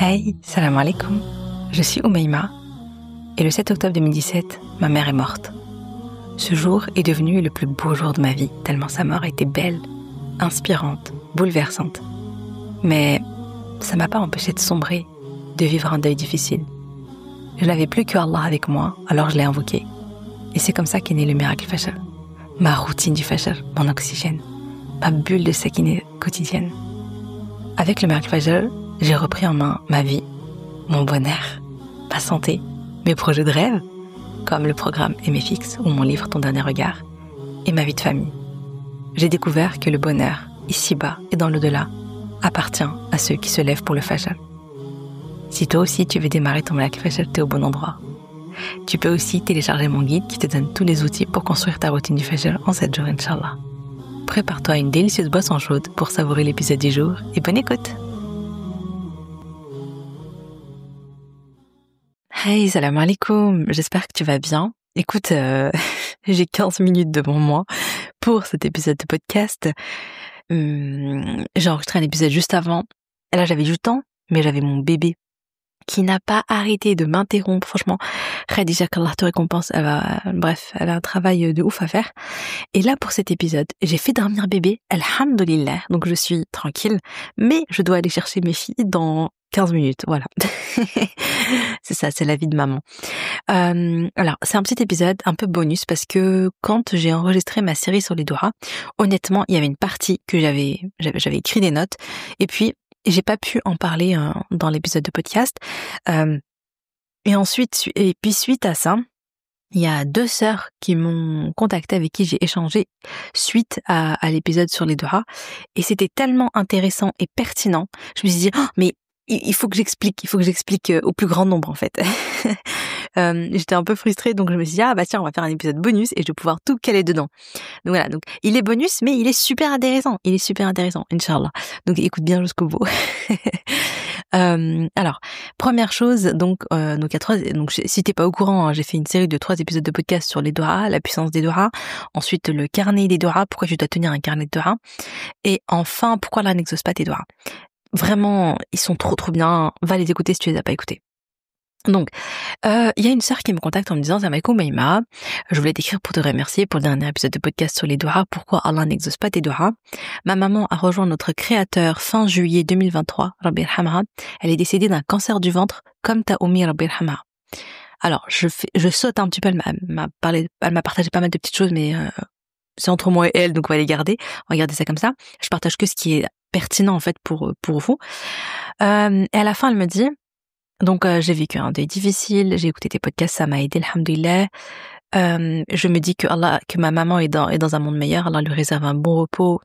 Hey, salam alaikum. Je suis Oumaima et le 7 octobre 2017, ma mère est morte. Ce jour est devenu le plus beau jour de ma vie, tellement sa mort était belle, inspirante, bouleversante. Mais ça m'a pas empêché de sombrer, de vivre un deuil difficile. Je n'avais plus que Allah avec moi, alors je l'ai invoqué. Et c'est comme ça qu'est né le miracle Fajr. Ma routine du Fajr, mon oxygène, ma bulle de sakinah quotidienne. Avec le miracle Fajr, j'ai repris en main ma vie, mon bonheur, ma santé, mes projets de rêve, comme le programme MFX ou mon livre Ton dernier regard, et ma vie de famille. J'ai découvert que le bonheur, ici-bas et dans l'au-delà, appartient à ceux qui se lèvent pour le Fajr. Si toi aussi tu veux démarrer ton miracle Fajr, t'es au bon endroit. Tu peux aussi télécharger mon guide qui te donne tous les outils pour construire ta routine du Fajr en 7 jours, Inch'Allah. Prépare-toi à une délicieuse boisson chaude pour savourer l'épisode du jour et bonne écoute. Hey, salam alaikum, j'espère que tu vas bien. Écoute, j'ai 15 minutes devant moi pour cet épisode de podcast. J'ai enregistré un épisode juste avant. Et là, j'avais du temps, mais j'avais mon bébé qui n'a pas arrêté de m'interrompre. Franchement, Khadija, qu'Allah te récompense, elle a un travail de ouf à faire. Et là, pour cet épisode, j'ai fait dormir bébé, alhamdoulilah, donc je suis tranquille, mais je dois aller chercher mes filles dans 15 minutes, voilà. C'est ça, c'est la vie de maman. Alors, c'est un petit épisode un peu bonus parce que quand j'ai enregistré ma série sur les doigts, honnêtement, il y avait une partie que j'avais écrit des notes et puis j'ai pas pu en parler dans l'épisode de podcast. Et puis suite à ça, il y a 2 sœurs qui m'ont contacté, avec qui j'ai échangé suite à l'épisode sur les doigts, et c'était tellement intéressant et pertinent. Je me suis dit, mais il faut que j'explique au plus grand nombre en fait. J'étais un peu frustrée, donc je me suis dit, tiens, on va faire un épisode bonus et je vais pouvoir tout caler dedans. Donc voilà, donc il est bonus, mais il est super intéressant, Inch'Allah. Donc écoute bien jusqu'au bout. Alors, première chose, donc si t'es pas au courant, hein, j'ai fait une série de 3 épisodes de podcast sur les doigts, la puissance des doigts, ensuite le carnet des doigts, pourquoi tu dois tenir un carnet de doigts, et enfin pourquoi Allah n'exauce pas tes doigts. Vraiment, ils sont trop bien, va les écouter si tu les as pas écoutés. Donc, il y a une sœur qui me contacte en me disant, Zamaiko Maïma, je voulais t'écrire pour te remercier pour le dernier épisode de podcast sur les doigts, pourquoi Allah n'exauce pas tes doigts. Ma maman a rejoint notre créateur fin juillet 2023, Rabbi Yarhamha. Elle est décédée d'un cancer du ventre, comme ta Oumi, Rabbi Yarhamha. Alors, je saute un petit peu, elle m'a partagé pas mal de petites choses, mais c'est entre moi et elle, donc on va les garder. On va garder ça comme ça. Je partage que ce qui est pertinent en fait pour vous. Et à la fin, elle me dit, donc j'ai vécu un deuil difficile, j'ai écouté tes podcasts, ça m'a aidé, alhamdoulilah. Je me dis que ma maman est dans un monde meilleur, Allah lui réserve un bon repos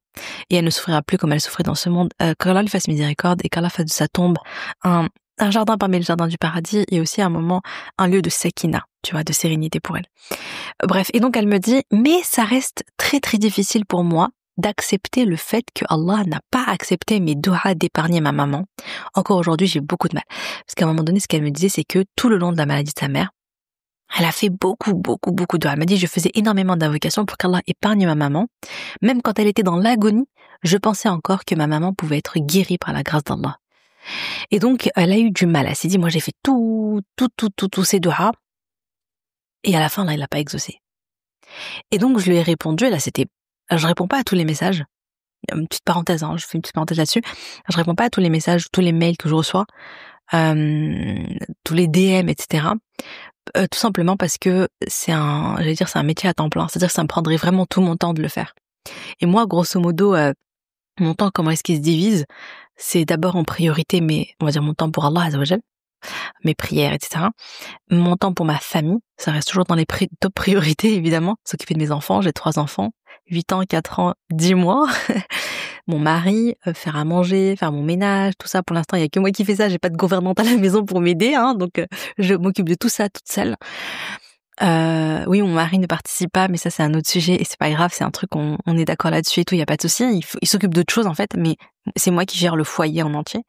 et elle ne souffrira plus comme elle souffrait dans ce monde. Qu'Allah lui fasse miséricorde et qu'Allah fasse de sa tombe un jardin parmi les jardins du paradis et aussi un lieu de sakina, tu vois, de sérénité pour elle. Bref, et donc elle me dit, mais ça reste très très difficile pour moi d'accepter le fait que Allah n'a pas accepté mes doigts d'épargner ma maman. Encore aujourd'hui, j'ai beaucoup de mal. Parce qu'à un moment donné, ce qu'elle me disait, c'est que tout le long de la maladie de sa mère, elle a fait beaucoup de doigts. Elle m'a dit, je faisais énormément d'invocations pour qu'Allah épargne ma maman. Même quand elle était dans l'agonie, je pensais encore que ma maman pouvait être guérie par la grâce d'Allah. Et donc, elle a eu du mal. Elle s'est dit, moi, j'ai fait tous ces doigts. Et à la fin, là, il n'a pas exaucé. Et donc, je lui ai répondu, alors, je réponds pas à tous les messages. Une petite parenthèse, je fais une petite parenthèse là-dessus. Je réponds pas à tous les messages, tous les mails que je reçois, tous les DM, etc. Tout simplement parce que c'est un métier à temps plein. C'est-à-dire que ça me prendrait vraiment tout mon temps de le faire. Et moi, grosso modo, mon temps, comment est-ce qu'il se divise? C'est d'abord en priorité, on va dire mon temps pour Allah Azza wa Jal, mes prières, etc. Mon temps pour ma famille, ça reste toujours dans les top priorités, évidemment. S'occuper de mes enfants, j'ai 3 enfants, 8 ans, 4 ans, 10 mois. Mon mari, faire à manger, faire mon ménage, tout ça. Pour l'instant, il y a que moi qui fais ça, j'ai pas de gouvernante à la maison pour m'aider, donc je m'occupe de tout ça toute seule. Oui, mon mari ne participe pas, mais ça c'est un autre sujet et c'est pas grave, c'est un truc, on est d'accord là-dessus et tout, il y a pas de souci. Il s'occupe d'autres choses en fait, mais c'est moi qui gère le foyer en entier.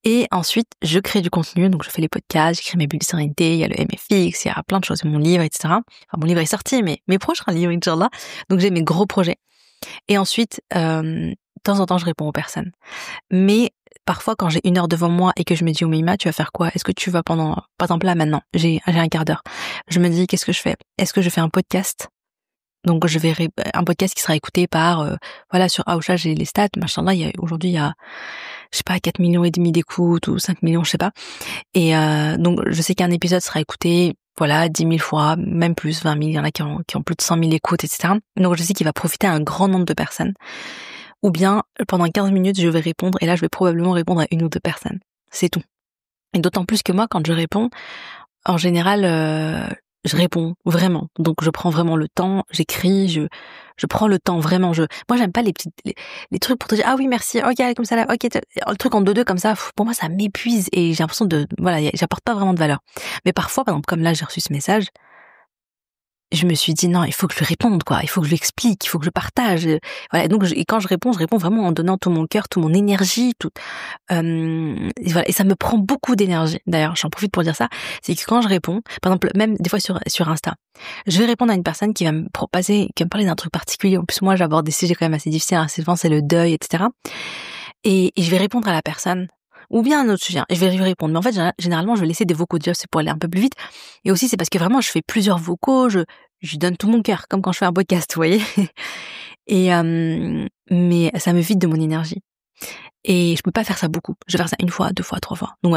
Et ensuite, je crée du contenu, donc je fais les podcasts, j'écris mes bulles de sérénité, il y a le MFX, il y a plein de choses, mon livre, etc. Enfin, mon livre est sorti, mais mes proches un livre, Inch'Allah. Donc j'ai mes gros projets. Et ensuite, de temps en temps, je réponds aux personnes. Mais parfois quand j'ai 1 heure devant moi et que je me dis, Oumaima, tu vas faire quoi? Est-ce que tu vas par exemple là maintenant, j'ai 1 quart d'heure. Je me dis, qu'est-ce que je fais? Est-ce que je fais un podcast? Donc je verrai un podcast qui sera écouté par, voilà, sur Aoucha, j'ai les stats, machallah, aujourd'hui il y a, je sais pas, 4,5 millions d'écoutes ou 5 millions, je sais pas. Et donc je sais qu'un épisode sera écouté, voilà, 10 000 fois, même plus, 20 000, il y en a qui ont plus de 100 000 écoutes, etc. Donc je sais qu'il va profiter à un grand nombre de personnes. Ou bien, pendant 15 minutes, je vais répondre, et là je vais probablement répondre à 1 ou 2 personnes. C'est tout. Et d'autant plus que moi, quand je réponds, en général, je réponds vraiment. Donc je prends vraiment le temps, j'écris, je prends le temps vraiment. Moi j'aime pas les trucs pour te dire ah oui merci, ok allez, comme ça là, ok le truc en deux comme ça. Pour moi ça m'épuise et j'ai l'impression j'apporte pas vraiment de valeur. Mais parfois par exemple comme là j'ai reçu ce message, je me suis dit non, il faut que je lui réponde quoi, il faut que je lui explique, il faut que je partage. Voilà, donc et quand je réponds vraiment en donnant tout mon cœur, toute mon énergie, et voilà, et ça me prend beaucoup d'énergie. D'ailleurs, j'en profite pour dire ça, c'est que quand je réponds, par exemple même des fois sur Insta, je vais répondre à une personne qui va me parler d'un truc particulier. En plus moi j'aborde des sujets quand même assez difficiles, hein, souvent c'est le deuil, etc. Et je vais répondre à la personne. Ou bien un autre sujet, et je vais lui répondre. Mais en fait, généralement, je vais laisser des vocaux, c'est pour aller un peu plus vite. Et aussi, c'est parce que vraiment, je fais plusieurs vocaux, je donne tout mon cœur, comme quand je fais un podcast, vous voyez. Et mais ça me vide de mon énergie. Et je peux pas faire ça beaucoup. Je vais faire ça 1 fois, 2 fois, 3 fois. Donc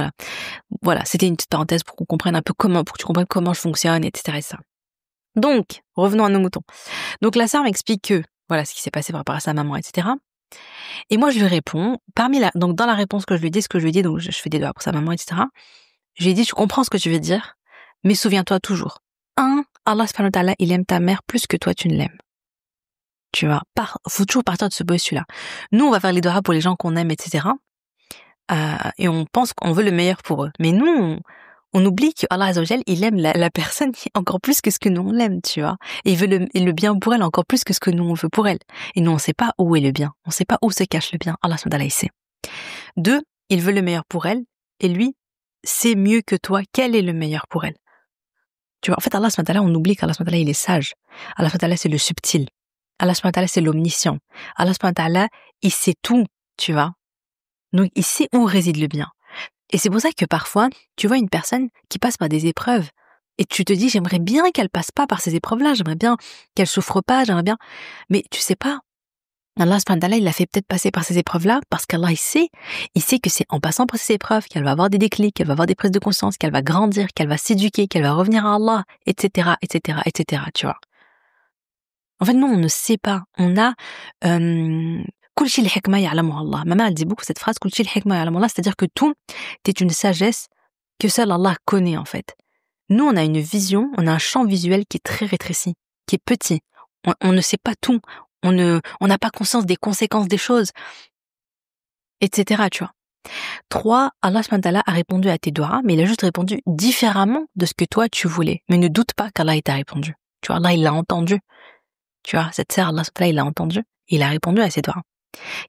voilà, c'était une petite parenthèse pour qu'on comprenne un peu pour que tu comprennes comment je fonctionne, etc., etc. Donc, revenons à nos moutons. Donc la sœur m'explique que voilà ce qui s'est passé par rapport à sa maman, etc. Et moi, je lui réponds, donc dans la réponse que je lui dis, donc je fais des doigts pour sa maman, etc. Je lui ai dit, je comprends ce que tu veux dire, mais souviens-toi toujours. Allah subhanahu wa ta'ala, il aime ta mère plus que toi, tu ne l'aimes. Tu vois, faut toujours partir de ce postulat. Nous, on va faire les doigts pour les gens qu'on aime, etc. Et on pense qu'on veut le meilleur pour eux. Mais nous, on oublie que Allah Azza wa Jal, il aime la personne encore plus que ce que nous on l'aime, tu vois. Et il veut le bien pour elle encore plus que ce que nous on veut pour elle. Et nous, on sait pas où est le bien. On sait pas où se cache le bien. Allah subhanahu wa ta'ala, il sait. 2, il veut le meilleur pour elle. Et lui, sait mieux que toi quel est le meilleur pour elle. Tu vois, en fait, Allah subhanahu wa ta'ala, on oublie qu'Allah subhanahu wa ta'ala, il est sage. Allah subhanahu wa ta'ala, c'est le subtil. Allah subhanahu wa ta'ala, c'est l'omniscient. Allah subhanahu wa ta'ala, il sait tout, tu vois. Donc, il sait où réside le bien. Et c'est pour ça que parfois, tu vois une personne qui passe par des épreuves et tu te dis, j'aimerais bien qu'elle passe pas par ces épreuves-là, j'aimerais bien qu'elle souffre pas, mais tu sais pas. Allah subhanahu wa ta'ala, il l'a fait peut-être passer par ces épreuves-là parce qu'Allah, il sait que c'est en passant par ces épreuves qu'elle va avoir des déclics, qu'elle va avoir des prises de conscience, qu'elle va grandir, qu'elle va s'éduquer, qu'elle va revenir à Allah, etc., etc., etc., tu vois. En fait, nous, on ne sait pas. On a, Kul shay'in hikma ya'lamuhu Allah. Ma mère, elle dit beaucoup cette phrase, Kul shay'in hikma ya'lamuhu Allah, c'est-à-dire que tout est une sagesse que seul Allah connaît, en fait. Nous, on a une vision, on a un champ visuel qui est très rétréci, qui est petit. On ne sait pas tout. On n'a pas conscience des conséquences des choses, etc., tu vois. 3, Allah subhanahu wa ta'ala a répondu à tes doigts, mais il a juste répondu différemment de ce que toi tu voulais. Mais ne doute pas qu'Allah t'a répondu. Tu vois, Allah, il l'a entendu. Tu vois, cette sœur, Allah subhanahu wa ta'ala, il l'a entendu. Il a répondu à ses doigts.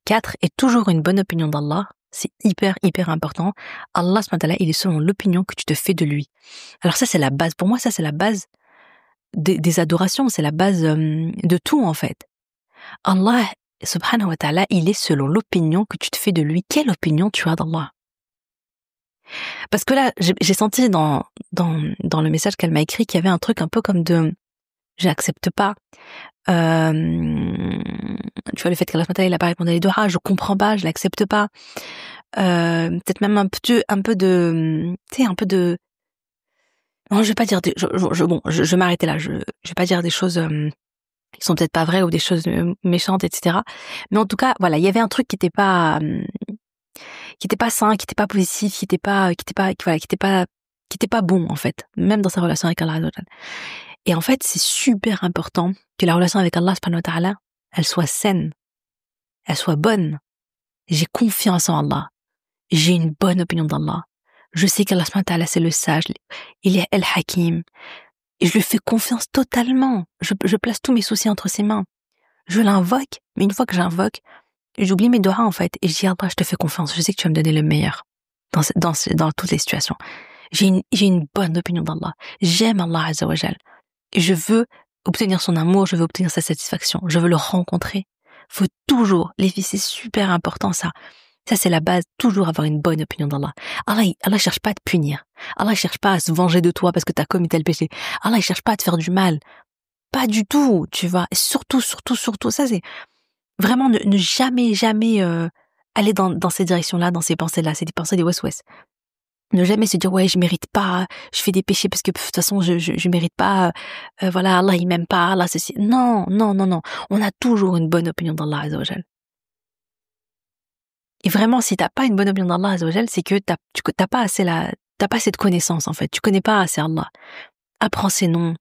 4, est toujours une bonne opinion d'Allah. C'est hyper, hyper important. Allah subhanahu wa ta'ala, il est selon l'opinion que tu te fais de lui. Alors ça, c'est la base. Pour moi, ça, c'est la base des adorations. C'est la base de tout, en fait. Allah subhanahu wa ta'ala, il est selon l'opinion que tu te fais de lui. Quelle opinion tu as d'Allah? Parce que là, j'ai senti dans le message qu'elle m'a écrit qu'il y avait un truc un peu comme de j'accepte pas. Tu vois, le fait qu'Allah subhanahu wa ta'ala, il a pas répondu à les doigts, je comprends pas, je l'accepte pas. Peut-être même un peu de, tu sais, un peu de, non, je vais pas dire je vais m'arrêter là, je vais pas dire des choses qui sont peut-être pas vraies ou des choses méchantes, etc. Mais en tout cas, voilà, il y avait un truc qui était pas sain, qui était pas positif, qui était pas bon, en fait, même dans sa relation avec Allah. Et en fait, c'est super important que la relation avec Allah subhanahu wa ta'ala, elle soit saine, elle soit bonne. J'ai confiance en Allah. J'ai une bonne opinion d'Allah. Je sais qu'Allah subhanahu wa ta'ala, c'est le sage, il est El-Hakim. Et je lui fais confiance totalement. Je place tous mes soucis entre ses mains. Je l'invoque, mais une fois que j'invoque, j'oublie mes doigts, en fait, et je dis, Allah, je te fais confiance, je sais que tu vas me donner le meilleur dans toutes les situations. J'ai une bonne opinion d'Allah. J'aime Allah Azza wa Jal. Je veux obtenir son amour, je veux obtenir sa satisfaction, je veux le rencontrer. Faut toujours, les filles, c'est super important ça. Ça, c'est la base, toujours avoir une bonne opinion d'Allah. Allah cherche pas à te punir. Allah cherche pas à se venger de toi parce que t'as commis tel péché. Allah, il cherche pas à te faire du mal. Pas du tout, tu vois. Et surtout, ça c'est vraiment ne jamais aller dans ces directions-là, dans ces pensées-là. C'est des pensées des west-west. Ne jamais se dire, ouais, je mérite pas, je fais des péchés parce que de toute façon, je mérite pas, voilà, Allah, il m'aime pas, Allah, ceci. Non. On a toujours une bonne opinion d'Allah, Azza wa Jal. Et vraiment, si t'as pas une bonne opinion d'Allah, Azza wa Jal, c'est que t'as pas assez de connaissances, en fait. Tu connais pas assez Allah. Apprends ses noms,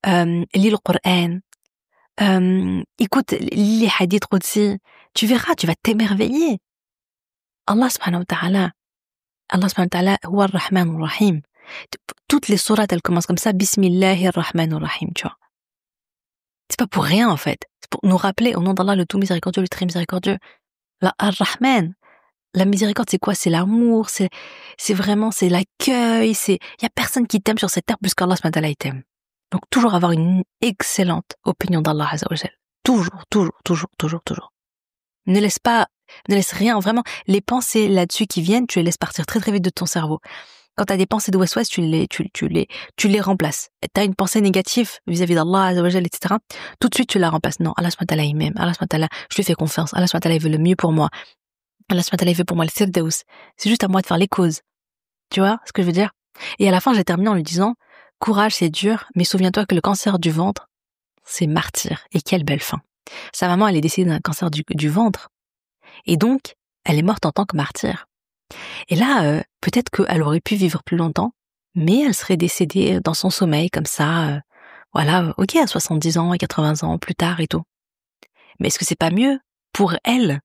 lis le Coran, écoute les hadiths aussi. Tu verras, tu vas t'émerveiller. Allah subhanahu wa ta'ala, huwa ar-Rahman ar-Rahim. Toutes les sourates, elles commencent comme ça, Bismillahir Rahmanir Rahim, tu vois. C'est pas pour rien, en fait. C'est pour nous rappeler, au nom d'Allah, le tout miséricordieux, le très miséricordieux. La Ar-Rahman, la miséricorde, c'est quoi? C'est l'amour, c'est vraiment, c'est l'accueil, il y a personne qui t'aime sur cette terre plus qu'Allah subhanahu wa ta'ala, il t'aime. Donc, toujours avoir une excellente opinion d'Allah, Azza wa Jal. Toujours. Ne laisse rien, vraiment, les pensées là-dessus qui viennent, tu les laisses partir très très vite de ton cerveau. Quand t'as des pensées de West-West, tu les remplaces. T'as une pensée négative vis-à-vis d'Allah, Azza wa Jal, etc. Tout de suite, tu la remplaces. Non, Allah subhanahu wa ta'ala, il m'aime. Allah subhanahu wa ta'ala, je lui fais confiance. Allah subhanahu wa ta'ala, il veut le mieux pour moi. Allah subhanahu wa ta'ala, il veut pour moi le firdaus. C'est juste à moi de faire les causes. Tu vois ce que je veux dire? Et à la fin, j'ai terminé en lui disant, courage, c'est dur, mais souviens-toi que le cancer du ventre, c'est martyr. Et quelle belle fin. Sa maman, elle est décédée d'un cancer du ventre. Et donc, elle est morte en tant que martyr. Et là, peut-être qu'elle aurait pu vivre plus longtemps, mais elle serait décédée dans son sommeil, comme ça, voilà, ok, à 70 ans, à 80 ans, plus tard et tout. Mais est-ce que c'est pas mieux pour elle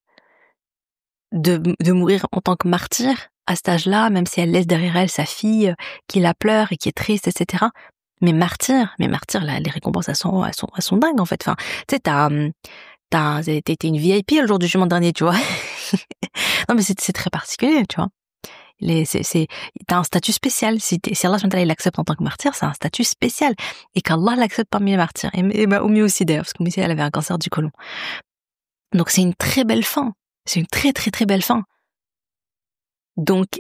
de mourir en tant que martyr à cet âge-là, même si elle laisse derrière elle sa fille qui la pleure et qui est triste, etc. Mais martyr, là, les récompenses, elles sont dingues, en fait. Enfin, tu sais, t'étais une VIP le jour du jugement dernier, tu vois. Non, mais c'est très particulier, tu vois. T'as un statut spécial. Si Allah il l'accepte en tant que martyr, c'est un statut spécial. Et qu'Allah l'accepte parmi les martyrs. Et Oumi aussi, d'ailleurs, parce qu'Oumi, elle avait un cancer du côlon. Donc, c'est une très belle fin. C'est une très, très, très belle fin. Donc,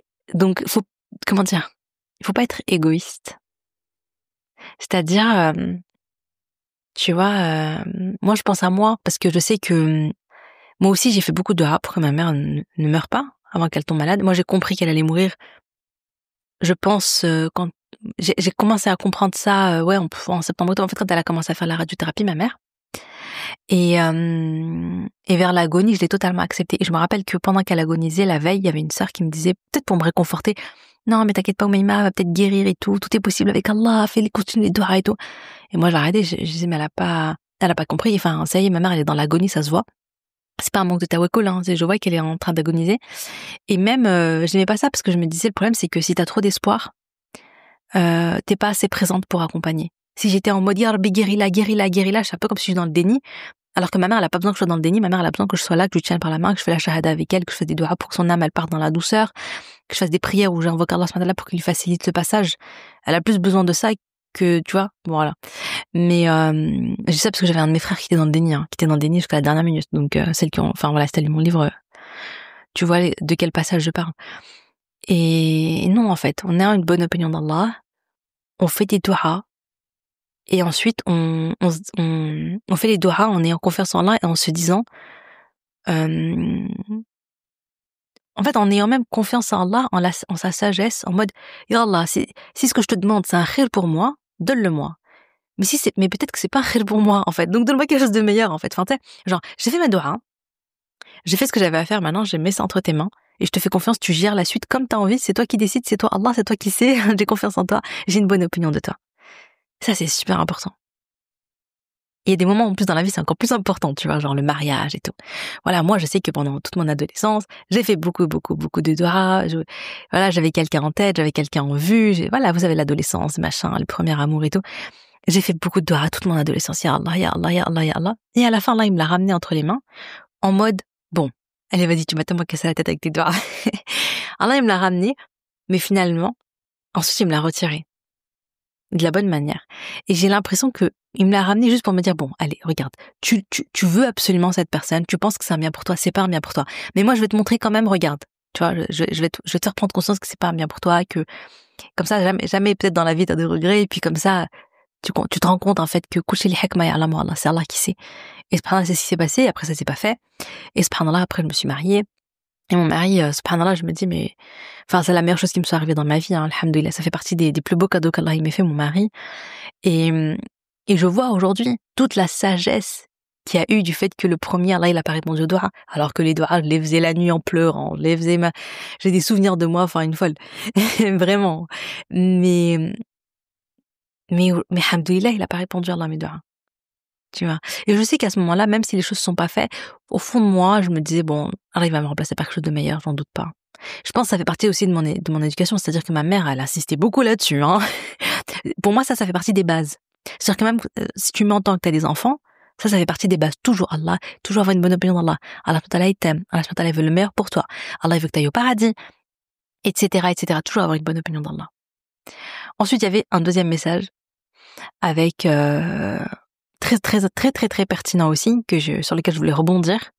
comment dire? Il faut pas être égoïste. C'est-à-dire, tu vois, moi, je pense à moi, parce que je sais que moi aussi, j'ai fait beaucoup de dua pour que ma mère ne meure pas avant qu'elle tombe malade. Moi, j'ai compris qu'elle allait mourir. Je pense, quand j'ai commencé à comprendre ça, ouais, en septembre, en fait, quand elle a commencé à faire la radiothérapie, ma mère. Et vers l'agonie, je l'ai totalement accepté. Et je me rappelle que pendant qu'elle agonisait, la veille, il y avait une sœur qui me disait, peut-être pour me réconforter, non, mais t'inquiète pas, Oumaima, elle va peut-être guérir et tout est possible avec Allah, continue les doigts et tout. Et moi, je l'arrêtais, je disais, mais elle a pas compris. Enfin, ça y est, ma mère, elle est dans l'agonie, ça se voit. C'est pas un manque de tawakkul, hein, je vois qu'elle est en train d'agoniser. Et même, je n'aimais pas ça parce que je me disais, le problème, c'est que si t'as trop d'espoir, t'es pas assez présente pour accompagner. Si j'étais en mode, ya Rabbi, guéris-la, je suis un peu comme si je suis dans le déni. Alors que ma mère, elle a pas besoin que je sois dans le déni. Ma mère, elle a besoin que je sois là, que je lui tienne par la main, que je fais la shahada avec elle, que je fasse des doigts pour que son âme, elle parte dans la douceur, que je fasse des prières où j'invoque Allah subhanahu wa ta'ala pour qu'il lui facilite ce passage. Elle a plus besoin de ça que, tu vois, voilà. Mais, je dis ça parce que j'avais un de mes frères qui était dans le déni, jusqu'à la dernière minute. Donc, c'était mon livre, tu vois de quel passage je parle. Et non, en fait, on a une bonne opinion d'Allah, on fait des doigts, et ensuite, on fait les doigts en ayant confiance en Allah et en se disant, en fait, en ayant même confiance en Allah, en sa sagesse, en mode, ya Allah, si ce que je te demande, c'est un khir pour moi, donne-le-moi. Mais peut-être que c'est pas un khir pour moi, en fait. Donc, donne-moi quelque chose de meilleur, en fait. Enfin, tu sais, genre, j'ai fait ma doua, j'ai fait ce que j'avais à faire, maintenant, je mets ça entre tes mains, et je te fais confiance, tu gères la suite comme t'as envie, c'est toi qui décides, c'est toi Allah, c'est toi qui sais, j'ai confiance en toi, j'ai une bonne opinion de toi. Ça, c'est super important. Il y a des moments en plus dans la vie, c'est encore plus important, tu vois, genre le mariage et tout. Voilà, moi, je sais que pendant toute mon adolescence, j'ai fait beaucoup de doigts. Voilà, j'avais quelqu'un en tête, j'avais quelqu'un en vue. Voilà, vous savez, l'adolescence, machin, le premier amour et tout. J'ai fait beaucoup de doigts toute mon adolescence. Ya Allah, ya Allah, ya Allah, ya Allah. Et à la fin, là, il me l'a ramené entre les mains, en mode, bon, allez, vas-y, tu m'as tellement cassé la tête avec tes doigts. Allah, il me l'a ramené, mais finalement, ensuite, il me l'a retiré. de la bonne manière. Et j'ai l'impression que il me l'a ramené juste pour me dire, bon, allez, regarde, tu veux absolument cette personne, tu penses que c'est un bien pour toi, c'est pas un bien pour toi. Mais moi, je vais te montrer quand même, regarde. Tu vois, je vais te faire prendre conscience que c'est pas un bien pour toi, que comme ça, jamais peut-être dans la vie t'as des regrets, et puis comme ça, tu te rends compte en fait que coucher les hikma ya'lamu Allah, c'est Allah qui sait. Et subhanallah, c'est ce qui s'est passé, après ça s'est pas fait. Et subhanallah, après je me suis mariée. Et mon mari, subhanallah, je me dis, mais, enfin, c'est la meilleure chose qui me soit arrivée dans ma vie, hein, alhamdoulilah. Ça fait partie des plus beaux cadeaux qu'Allah il m'ait fait, mon mari. Et, et je vois aujourd'hui toute la sagesse qu'il y a eu du fait que le premier, Allah, il a pas répondu au doua. Alors que les doigts, je les faisais la nuit en pleurant, je les faisais j'ai des souvenirs de moi, enfin, une folle. Vraiment. Mais, alhamdoulilah, il a pas répondu à mes doigts. Tu vois. Et je sais qu'à ce moment-là, même si les choses sont pas faites, au fond de moi, je me disais, bon, Allah, il va me remplacer par quelque chose de meilleur, j'en doute pas. Je pense que ça fait partie aussi de mon éducation, c'est-à-dire que ma mère, elle insistait beaucoup là-dessus, hein. Pour moi, ça fait partie des bases. C'est-à-dire que même si tu m'entends que t'as des enfants, ça fait partie des bases. Toujours Allah, toujours avoir une bonne opinion d'Allah. Allah, il t'aime. Allah, il veut le meilleur pour toi. Allah, il veut que t'ailles au paradis, etc., etc. Toujours avoir une bonne opinion d'Allah. Ensuite, il y avait un deuxième message avec très pertinent aussi, sur lequel je voulais rebondir.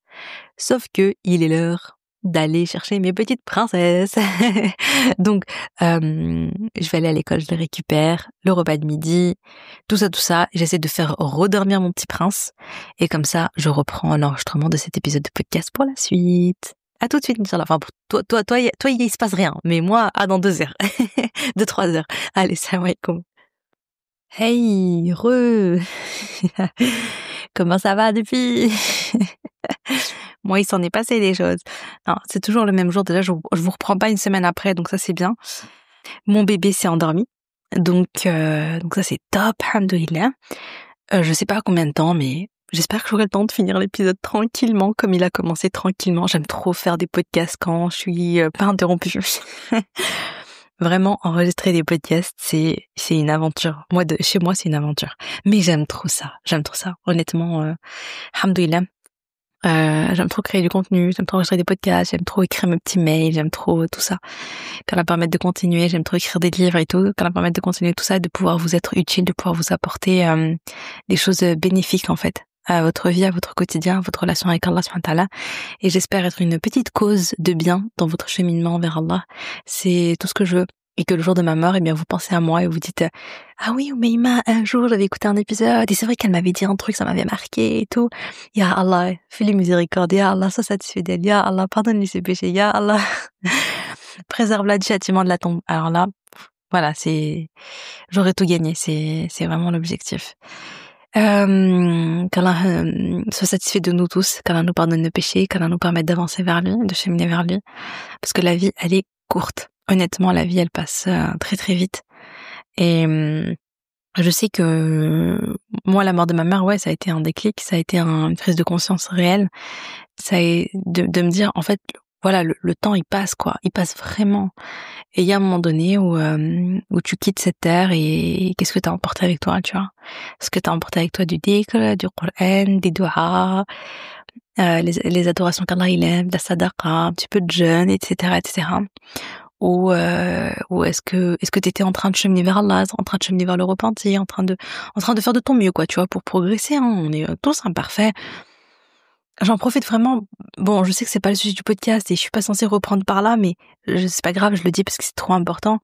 Sauf que il est l'heure d'aller chercher mes petites princesses. Donc, je vais aller à l'école, je les récupère, le repas de midi, tout ça. J'essaie de faire redormir mon petit prince. Et comme ça, je reprends l'enregistrement de cet épisode de podcast pour la suite. À tout de suite, Inch'Allah. Enfin, pour toi, il se passe rien. Mais moi, dans 2 heures. 3 heures. Allez, salam alaikum. Hey, comment ça va depuis? Moi, il s'en est passé des choses. Non, c'est toujours le même jour. Déjà, je vous reprends pas une semaine après, donc ça c'est bien. Mon bébé s'est endormi, donc ça c'est top, alhamdoulilah. Je sais pas combien de temps, mais j'espère que j'aurai le temps de finir l'épisode tranquillement, comme il a commencé tranquillement. J'aime trop faire des podcasts quand je suis pas interrompue. Vraiment, enregistrer des podcasts, c'est une aventure. Chez moi, c'est une aventure. Mais j'aime trop ça. Honnêtement, alhamdoulilah. J'aime trop créer du contenu, j'aime trop enregistrer des podcasts, j'aime trop écrire mes petits mails, j'aime trop tout ça. Quand ça permet de continuer, j'aime trop écrire des livres et tout. Quand ça permet de continuer tout ça, de pouvoir vous être utile, de pouvoir vous apporter des choses bénéfiques en fait à votre vie, à votre quotidien, à votre relation avec Allah subhanahu wa ta'ala. Et j'espère être une petite cause de bien dans votre cheminement vers Allah. C'est tout ce que je veux. Et que le jour de ma mort, eh bien, vous pensez à moi et vous dites, ah oui, Oumaima, un jour, j'avais écouté un épisode et c'est vrai qu'elle m'avait dit un truc, ça m'avait marqué et tout. Ya Allah, fais-lui miséricorde. Ya Allah, sois satisfait d'elle. Ya Allah, pardonne-lui ses péchés. Ya Allah, préserve-la du châtiment de la tombe. Alors là, voilà, j'aurais tout gagné. C'est vraiment l'objectif. Qu'Allah soit satisfait de nous tous, qu'Allah nous pardonne nos péchés, qu'Allah nous permette d'avancer vers lui, de cheminer vers lui. Parce que la vie, elle est courte. Honnêtement, la vie, elle passe très très vite. Et je sais que moi, la mort de ma mère, ouais, ça a été un déclic, ça a été une prise de conscience réelle. Ça est de me dire, en fait, voilà, le temps, il passe, quoi. Il passe vraiment. Et il y a un moment donné où tu quittes cette terre et qu'est-ce que t'as emporté avec toi, tu vois? Est-ce que t'as emporté avec toi du dhikr, du Qur'an, des du'as, les adorations qu'Allah il aime, de la sadaqa, un petit peu de jeûne, etc., etc. Ou est-ce que t'étais en train de cheminer vers Allah, en train de cheminer vers le repentir, en train de faire de ton mieux, quoi, tu vois, pour progresser, hein. On est tous imparfaits. J'en profite vraiment. Bon, je sais que c'est pas le sujet du podcast et je suis pas censée reprendre par là, mais c'est pas grave, je le dis parce que c'est trop important.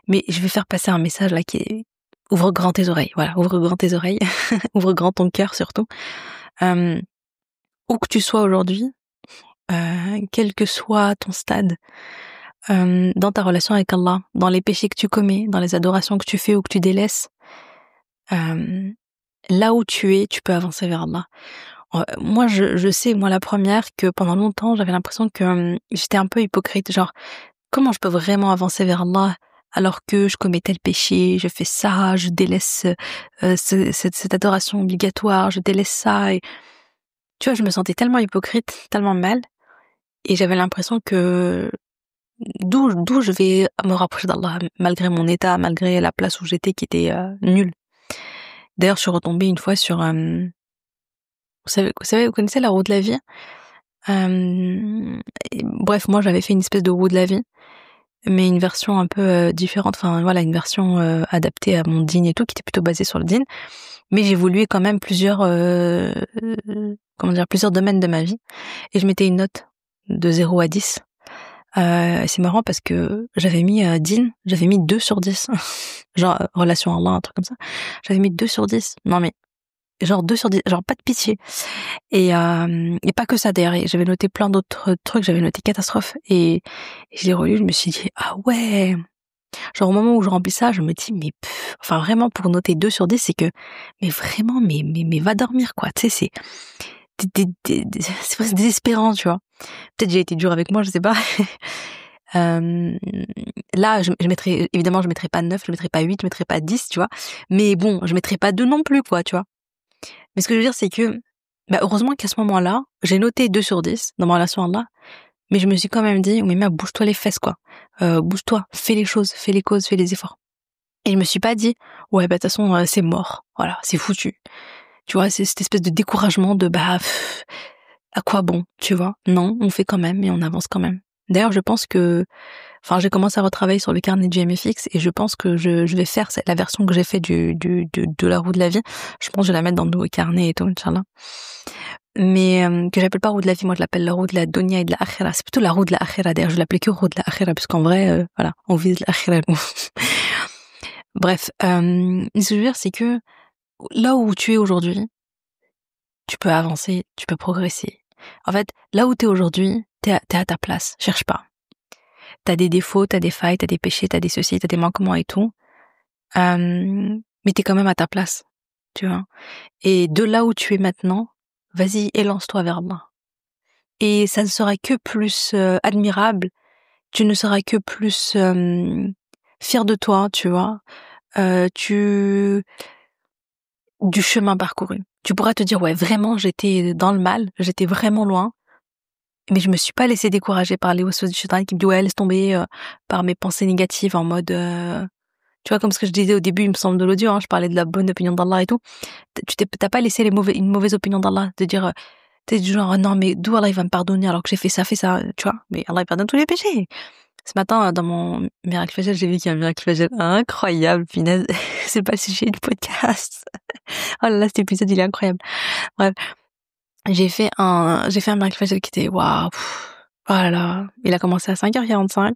Mais je vais faire passer un message là qui est ouvre grand tes oreilles. Voilà, ouvre grand tes oreilles, ouvre grand ton cœur surtout. Où que tu sois aujourd'hui, quel que soit ton stade, dans ta relation avec Allah, dans les péchés que tu commets, dans les adorations que tu fais ou que tu délaisses, là où tu es, tu peux avancer vers Allah. Moi, je sais, moi la première, que pendant longtemps, j'avais l'impression que j'étais un peu hypocrite, genre, comment je peux vraiment avancer vers Allah alors que je commets tel péché, je fais ça, je délaisse cette adoration obligatoire, je délaisse ça, et tu vois, je me sentais tellement hypocrite, tellement mal, et j'avais l'impression que d'où je vais me rapprocher d'Allah, malgré mon état, malgré la place où j'étais qui était nulle. D'ailleurs, je suis retombée une fois sur vous connaissez la roue de la vie? Bref, moi j'avais fait une espèce de roue de la vie mais une version un peu différente, enfin voilà, une version adaptée à mon din et tout, qui était plutôt basée sur le din. Mais j'évoluais quand même plusieurs domaines de ma vie, et je mettais une note de 0 à 10. C'est marrant parce que j'avais mis din, j'avais mis 2 sur 10. Genre relation à Allah, un truc comme ça. J'avais mis 2 sur 10. Non mais genre 2 sur 10, genre pas de pitié. Et pas que ça d'ailleurs, j'avais noté plein d'autres trucs, j'avais noté catastrophe, et je l'ai relu, je me suis dit ah ouais. Genre au moment où je remplis ça, je me dis mais enfin vraiment, pour noter 2 sur 10, c'est que mais vraiment mais va dormir quoi, tu sais, c'est presque désespérant, tu vois. Peut-être j'ai été dure avec moi, je sais pas. Là, je mettrais, évidemment, je mettrais pas 9, je mettrais pas 8, je mettrais pas 10, tu vois. Mais bon, je mettrais pas 2 non plus, quoi, tu vois. Mais ce que je veux dire, c'est que, heureusement qu'à ce moment-là, j'ai noté 2 sur 10 dans ma relation à Allah, mais je me suis quand même dit, mais merde, bouge-toi les fesses, quoi. Bouge-toi, fais les choses, fais les causes, fais les efforts. Et je me suis pas dit, ouais, de toute façon, c'est mort. Voilà, c'est foutu. Tu vois, c'est cette espèce de découragement de, à quoi bon, tu vois? Non, on fait quand même et on avance quand même. D'ailleurs, je pense que, enfin, j'ai commencé à retravailler sur le carnet du MFX, et je pense que je vais faire la version que j'ai fait de la roue de la vie. Je pense que je vais la mettre dans le nouveau carnet et tout, Inch'Allah. Mais que j'appelle pas roue de la vie, moi je l'appelle la roue de la dunya et de la akhira. C'est plutôt la roue de la akhira, d'ailleurs je l'appelais que roue de la akhira, parce qu'en vrai, voilà, on vise l'akhira. Bref, ce que je veux dire, c'est que là où tu es aujourd'hui, tu peux avancer, tu peux progresser. En fait, là où t'es aujourd'hui, t'es à ta place, cherche pas. T'as des défauts, t'as des failles, t'as des péchés, t'as des ceci, t'as des manquements et tout. Mais t'es quand même à ta place, tu vois. Et de là où tu es maintenant, vas-y, élance-toi vers là. Et ça ne sera que plus admirable, tu ne seras que plus fier de toi, tu vois. Du chemin parcouru. Tu pourras te dire, ouais, vraiment, j'étais dans le mal, j'étais vraiment loin, mais je me suis pas laissée décourager par les waswas du shaitan qui me dit, ouais, laisse tomber, par mes pensées négatives, en mode, tu vois, comme ce que je disais au début, il me semble, de l'audio, hein, je parlais de la bonne opinion d'Allah et tout. T'as pas laissé une mauvaise opinion d'Allah, de dire, t'es du genre, non, mais d'où Allah il va me pardonner alors que j'ai fait ça, tu vois, mais Allah il pardonne tous les péchés. Ce matin, dans mon miracle Fajr, j'ai vu qu'il y a un miracle Fajr incroyable, punaise. C'est pas le sujet du podcast. Oh là là, cet épisode, il est incroyable. Bref. J'ai fait un miracle Fajr qui était, waouh. Oh là là. Il a commencé à 5h45.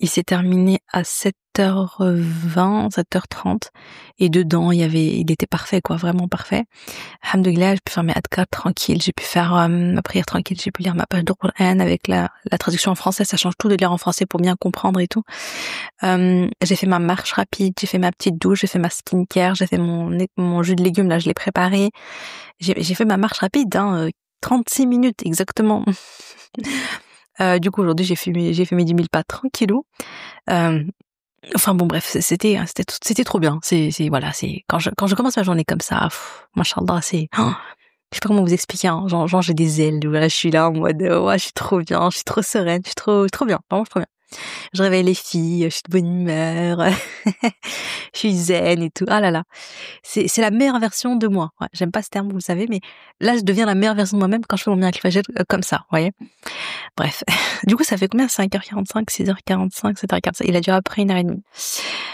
Il s'est terminé à 7h20, 7h30. Et dedans, il était parfait, quoi, vraiment parfait. Alhamdoulilah, j'ai pu faire mes adkar tranquille, j'ai pu faire ma prière tranquille, j'ai pu lire ma page de Qur'an avec la traduction en français, ça change tout de lire en français pour bien comprendre et tout. J'ai fait ma marche rapide, j'ai fait ma petite douche, j'ai fait ma skincare, j'ai fait mon jus de légumes, là, je l'ai préparé. J'ai fait ma marche rapide, 36 minutes exactement. Du coup, aujourd'hui, j'ai fait mes 10 000 pas tranquillou. Enfin bon, bref, c'était trop bien. Voilà, quand je commence ma journée comme ça, machallah, c'est, je sais pas comment vous expliquer, hein. Genre j'ai des ailes, voilà, je suis là en mode, ouais, je suis trop bien, je suis trop sereine, je suis trop bien, vraiment, je suis trop bien. Je réveille les filles, je suis de bonne humeur, je suis zen et tout. Ah là là. C'est la meilleure version de moi. Ouais, j'aime pas ce terme, vous le savez, mais là, je deviens la meilleure version de moi-même quand je fais mon miracle Fajr comme ça, vous voyez. Bref. Du coup, ça fait combien? 5h45, 6h45, 7h45. Il a duré après 1h30.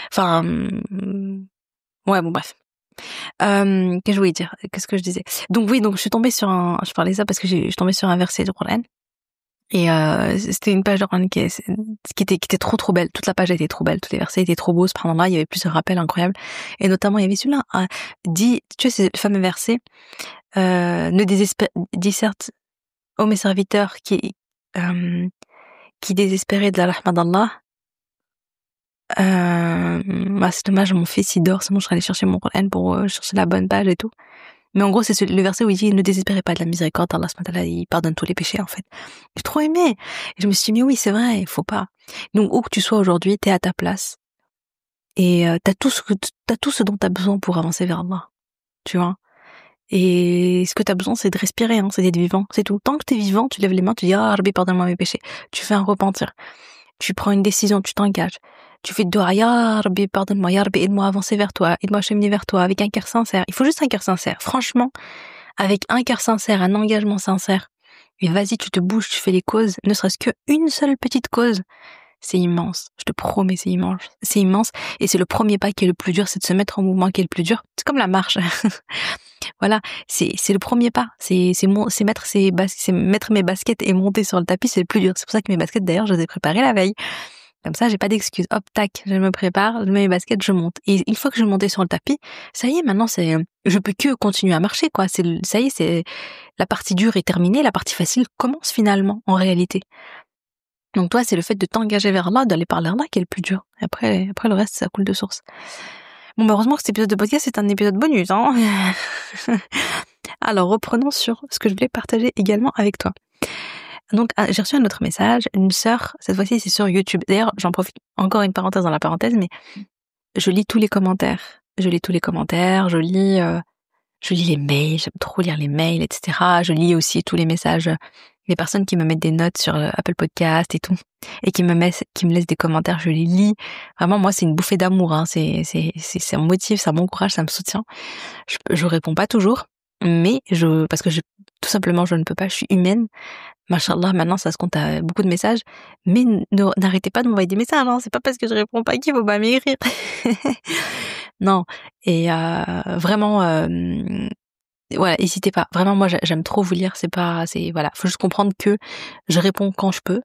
Enfin, ouais, bon, bref. Qu'est-ce que je voulais dire? Qu'est-ce que je disais? Donc oui, je suis tombée sur je parlais ça parce que je suis tombée sur un verset de Qur'an. Et c'était une page de Qur'an qui était trop belle. Toute la page était trop belle, tous les versets étaient trop beaux. Subhanallah, il y avait plusieurs rappels incroyables. Et notamment, il y avait celui-là, dit, tu sais, c'est le fameux verset, dit certes, ô mes serviteurs qui désespéraient de la rahma d'Allah, c'est dommage, mon fils il dort, sinon je serais allée chercher mon Qur'an pour chercher la bonne page et tout. Mais en gros, c'est le verset où il dit, ne désespérez pas de la miséricorde d'Allah, il pardonne tous les péchés, en fait. J'ai trop aimé. Et je me suis dit, mais oui, c'est vrai, il faut pas. Donc, où que tu sois aujourd'hui, t'es à ta place. Et t'as tout ce dont t'as besoin pour avancer vers Allah. Tu vois. Et ce que t'as besoin, c'est de respirer, c'est d'être vivant. C'est tout. Tant que t'es vivant, tu lèves les mains, tu dis, Rabbi, pardonne-moi mes péchés. Tu fais un repentir. Tu prends une décision, tu t'engages. Tu fais de doigts, Ya Rabbi, pardonne-moi, Ya Rabbi, aide-moi à avancer vers toi, aide-moi à cheminer vers toi, avec un cœur sincère. Il faut juste un cœur sincère. Franchement, avec un cœur sincère, un engagement sincère, et vas-y, tu te bouges, tu fais les causes, ne serait-ce qu'une seule petite cause, c'est immense. Je te promets, c'est immense. C'est immense. Et c'est le premier pas qui est le plus dur, c'est de se mettre en mouvement qui est le plus dur. C'est comme la marche. Voilà, c'est le premier pas. C'est mettre mes baskets et monter sur le tapis, c'est le plus dur. C'est pour ça que mes baskets, d'ailleurs, je les ai préparées la veille. Comme ça, j'ai pas d'excuses. Hop, tac, je me prépare, je mets mes baskets, je monte. Et une fois que je suis montée sur le tapis, ça y est, maintenant, je peux que continuer à marcher, quoi. Ça y est, c'est, la partie dure est terminée, la partie facile commence finalement, en réalité. Donc toi, c'est le fait de t'engager vers là, d'aller par là qui est le plus dur. Après le reste, ça coule de source. Bon, heureusement que cet épisode de podcast, c'est un épisode bonus, hein. Alors, reprenons sur ce que je voulais partager également avec toi. Donc, j'ai reçu un autre message, une sœur, cette fois-ci c'est sur YouTube. D'ailleurs, j'en profite, encore une parenthèse dans la parenthèse, mais je lis tous les commentaires. Je lis les mails, j'aime trop lire les mails, etc. Je lis aussi tous les messages, les personnes qui me mettent des notes sur Apple Podcast et tout, et qui me laissent des commentaires, je les lis. Vraiment, moi, c'est une bouffée d'amour, hein. Ça me motive, ça m'encourage, ça me soutient. Je réponds pas toujours, mais parce que tout simplement, je ne peux pas, je suis humaine. Machallah, maintenant, ça se compte à beaucoup de messages. Mais n'arrêtez pas de m'envoyer des messages, hein. C'est pas parce que je réponds pas qu'il faut pas m'écrire. Non. Et, vraiment, voilà, n'hésitez pas. Vraiment, moi, j'aime trop vous lire. Voilà. Faut juste comprendre que je réponds quand je peux.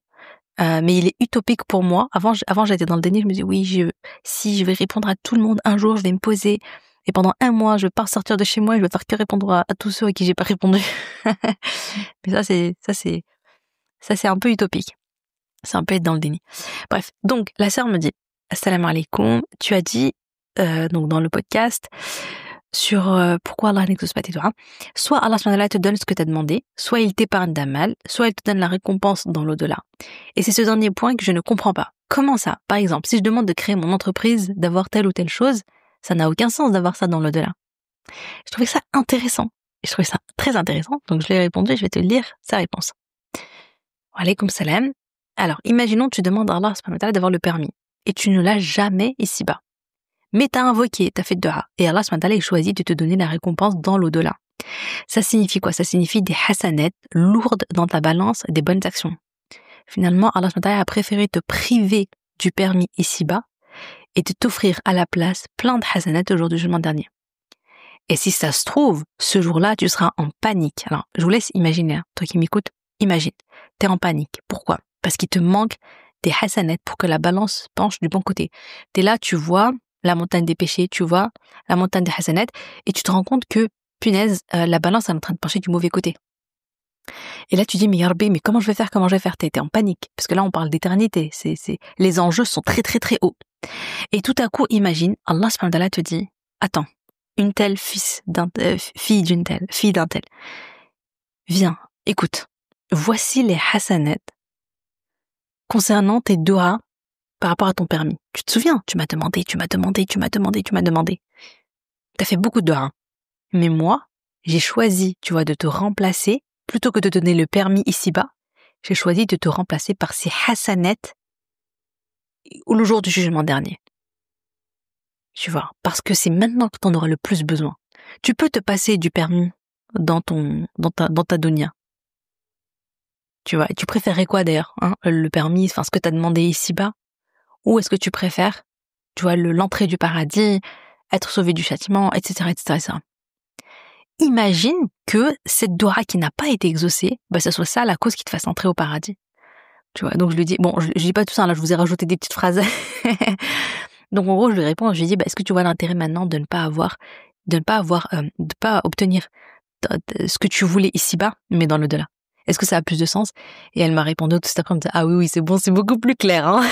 Mais il est utopique pour moi. Avant, j'étais dans le déni. Je me disais, oui, si je vais répondre à tout le monde un jour, je vais me poser. Et pendant un mois, je vais pas sortir de chez moi et je vais faire que répondre à tous ceux à qui j'ai pas répondu. Mais ça, c'est un peu utopique. C'est un peu être dans le déni. Bref. Donc, la sœur me dit, Assalamu alaikum, tu as dit, donc dans le podcast, sur pourquoi Allah n'exauce pas tes doigts. Soit Allah te donne ce que tu as demandé, soit il t'épargne d'un mal, soit il te donne la récompense dans l'au-delà. Et c'est ce dernier point que je ne comprends pas. Comment ça? Par exemple, si je demande de créer mon entreprise, d'avoir telle ou telle chose, ça n'a aucun sens d'avoir ça dans l'au-delà. Je trouvais ça intéressant. Et je trouvais ça très intéressant. Donc je lui ai répondu, je vais te lire sa réponse. Wa alaykoum salam. Alors, imaginons que tu demandes à Allah subhanahu wa ta'ala d'avoir le permis. Et tu ne l'as jamais ici-bas. Mais t'as invoqué, t'as fait dua. Et Allah subhanahu wa ta'ala choisit de te donner la récompense dans l'au-delà. Ça signifie quoi? Ça signifie des hasanettes lourdes dans ta balance des bonnes actions. Finalement, Allah subhanahu wa ta'ala a préféré te priver du permis ici-bas et de t'offrir à la place plein de hasanettes au jour du jugement dernier. Et si ça se trouve, ce jour-là, tu seras en panique. Alors, je vous laisse imaginer, hein. Toi qui m'écoutes, imagine. T'es en panique. Pourquoi? Parce qu'il te manque des hasanettes pour que la balance penche du bon côté. T'es là, tu vois la montagne des péchés, tu vois la montagne des hasanettes, et tu te rends compte que, punaise, la balance est en train de pencher du mauvais côté. Et là, tu dis, mais Yarbi, mais comment je vais faire? T'es en panique. Parce que là, on parle d'éternité. Les enjeux sont très, très, très hauts. Et tout à coup, imagine, Allah subhanahu wa ta'ala te dit, attends, une telle fille d'un tel. Viens, écoute, voici les hasanettes concernant tes doigts par rapport à ton permis. Tu te souviens, tu m'as demandé. T'as fait beaucoup de doigts. Mais moi, j'ai choisi, tu vois, de te remplacer, plutôt que de donner le permis ici-bas, j'ai choisi de te remplacer par ces hasanettes le jour du jugement dernier. Tu vois, parce que c'est maintenant que t'en auras le plus besoin. Tu peux te passer du permis dans ta dunya. Tu vois, et tu préférerais quoi d'ailleurs, hein, le permis, enfin ce que t'as demandé ici-bas, ou est-ce que tu préfères, tu vois, l'entrée du paradis, être sauvé du châtiment, etc., etc. Imagine que cette doua qui n'a pas été exaucée, ce soit ça la cause qui te fasse entrer au paradis. Tu vois, donc je lui dis, bon, je dis pas tout ça, là, je vous ai rajouté des petites phrases. Donc en gros, je lui réponds, je lui dis, est-ce que tu vois l'intérêt maintenant de ne pas obtenir ce que tu voulais ici-bas, mais dans l'au-delà? Est-ce que ça a plus de sens? Et elle m'a répondu tout cet après-midi, ah oui, c'est bon, c'est beaucoup plus clair, hein.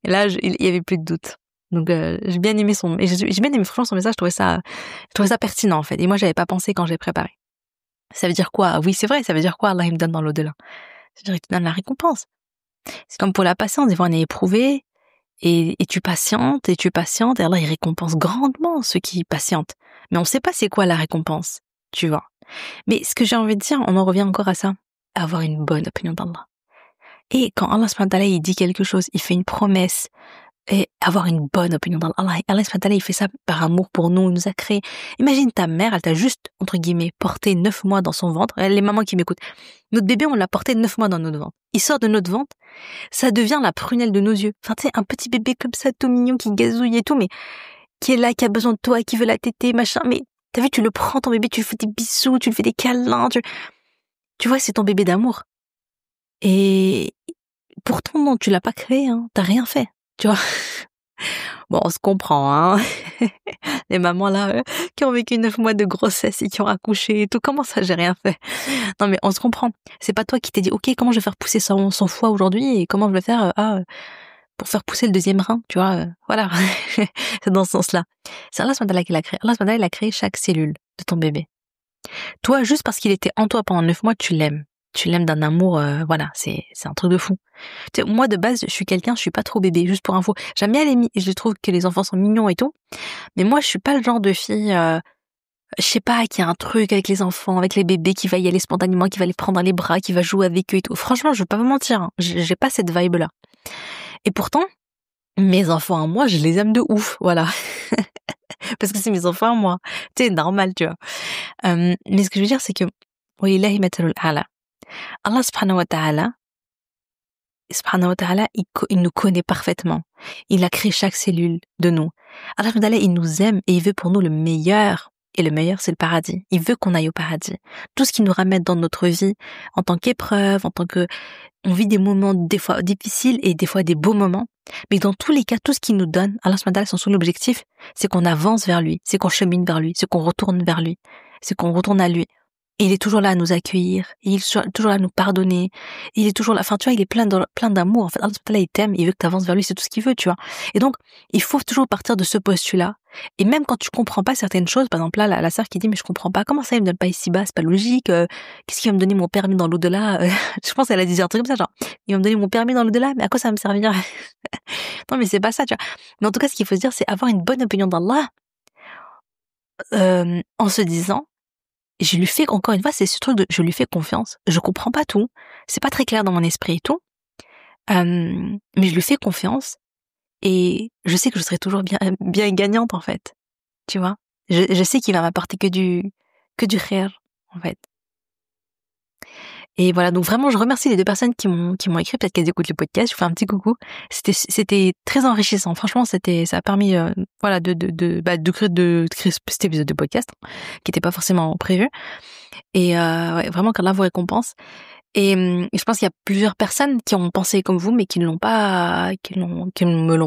Et là, il y avait plus de doute. Donc j'ai bien aimé franchement son message, je trouvais ça pertinent en fait. Et moi, j'avais pas pensé quand j'ai préparé. Ça veut dire quoi? Oui, c'est vrai, ça veut dire quoi? Allah il me donne dans l'au-delà. C'est-à-dire qu'il te donne la récompense. C'est comme pour la patience, des fois on est éprouvé, et tu patientes, et Allah il récompense grandement ceux qui patientent. Mais on sait pas c'est quoi la récompense, tu vois. Mais ce que j'ai envie de dire, on en revient encore à ça, avoir une bonne opinion d'Allah. Et quand Allah subhanahu wa ta'ala il dit quelque chose, il fait une promesse, et avoir une bonne opinion d'Allah. Allah subhanahu wa ta'ala, il fait ça par amour pour nous, il nous a créés. Imagine ta mère, elle t'a juste, entre guillemets, porté 9 mois dans son ventre. Les mamans qui m'écoutent. Notre bébé, on l'a porté 9 mois dans notre ventre. Il sort de notre ventre, ça devient la prunelle de nos yeux. Enfin, tu sais, un petit bébé comme ça, tout mignon, qui gazouille et tout, mais qui est là, qui a besoin de toi, qui veut la téter, machin. Mais t'as vu, tu le prends, ton bébé, tu lui fais des bisous, tu lui fais des câlins, tu vois, c'est ton bébé d'amour. Et pourtant, non, tu l'as pas créé, hein. T'as rien fait, tu vois. Bon, on se comprend, hein. Les mamans là, qui ont vécu 9 mois de grossesse et qui ont accouché et tout, comment ça, j'ai rien fait? Non, mais on se comprend. C'est pas toi qui t'es dit, ok, comment je vais faire pousser son foie aujourd'hui et comment je vais faire, pour faire pousser le deuxième rein, tu vois, voilà. C'est dans ce sens-là. C'est Allah subhanahu wa ta'ala qui l'a créé. Allah subhanahu wa ta'ala, il a créé chaque cellule de ton bébé. Toi, juste parce qu'il était en toi pendant 9 mois, tu l'aimes. Tu l'aimes d'un amour, voilà, c'est un truc de fou. Tu sais, moi, de base, je suis pas trop bébé, juste pour info. J'aime bien je trouve que les enfants sont mignons et tout. Mais moi, je suis pas le genre de fille, je sais pas, qui a un truc avec les enfants, avec les bébés, qui va y aller spontanément, qui va les prendre dans les bras, qui va jouer avec eux et tout. Franchement, je vais pas vous mentir, hein, j'ai pas cette vibe-là. Et pourtant, mes enfants à moi, je les aime de ouf, voilà. Parce que c'est mes enfants à moi. C'est normal, tu vois. Mais ce que je veux dire, c'est que, Walillahi matalul a'la. Allah subhanahu wa ta'ala, il nous connaît parfaitement. Il a créé chaque cellule de nous. Allah subhanahu wa ta'ala, il nous aime et il veut pour nous le meilleur. Et le meilleur, c'est le paradis. Il veut qu'on aille au paradis. Tout ce qui nous ramène dans notre vie, en tant qu'épreuve, on vit des moments des fois difficiles et des fois des beaux moments. Mais dans tous les cas, tout ce qu'il nous donne, Allah subhanahu wa ta'ala, son seul objectif, c'est qu'on avance vers lui, c'est qu'on chemine vers lui, c'est qu'on retourne vers lui, c'est qu'on retourne à lui. Et il est toujours là à nous accueillir, il est toujours là à nous pardonner, il est toujours là, enfin tu vois, il est plein d'amour, en fait, Allah subhanahu wa ta'ala, il t'aime, il veut que tu avances vers lui, c'est tout ce qu'il veut, tu vois. Et donc, il faut toujours partir de ce postulat, et même quand tu comprends pas certaines choses, par exemple là, la sœur qui dit, mais je comprends pas, comment ça il me donne pas ici-bas, c'est pas logique, qu'est-ce qui va me donner mon permis dans l'au-delà, je pense qu'elle a dit un truc comme ça, genre, il va me donner mon permis dans l'au-delà, mais à quoi ça va me servir? Non mais c'est pas ça, tu vois. Mais en tout cas, ce qu'il faut se dire, c'est avoir une bonne opinion d'Allah, en se disant, je lui fais, encore une fois, c'est ce truc de je lui fais confiance. Je comprends pas tout. C'est pas très clair dans mon esprit et tout. Mais je lui fais confiance. Et je sais que je serai toujours bien gagnante, en fait. Tu vois? Je sais qu'il va m'apporter que du khair, en fait. Et voilà, donc vraiment, je remercie les 2 personnes qui m'ont écrit, peut-être qu'elles écoutent le podcast, je vous fais un petit coucou. C'était très enrichissant. Franchement, ça a permis, voilà, de créer cet épisode de podcast, qui était pas forcément prévu. Et, ouais, vraiment, qu'Allah vous récompense. Et je pense qu'il y a plusieurs personnes qui ont pensé comme vous, mais qui ne me l'ont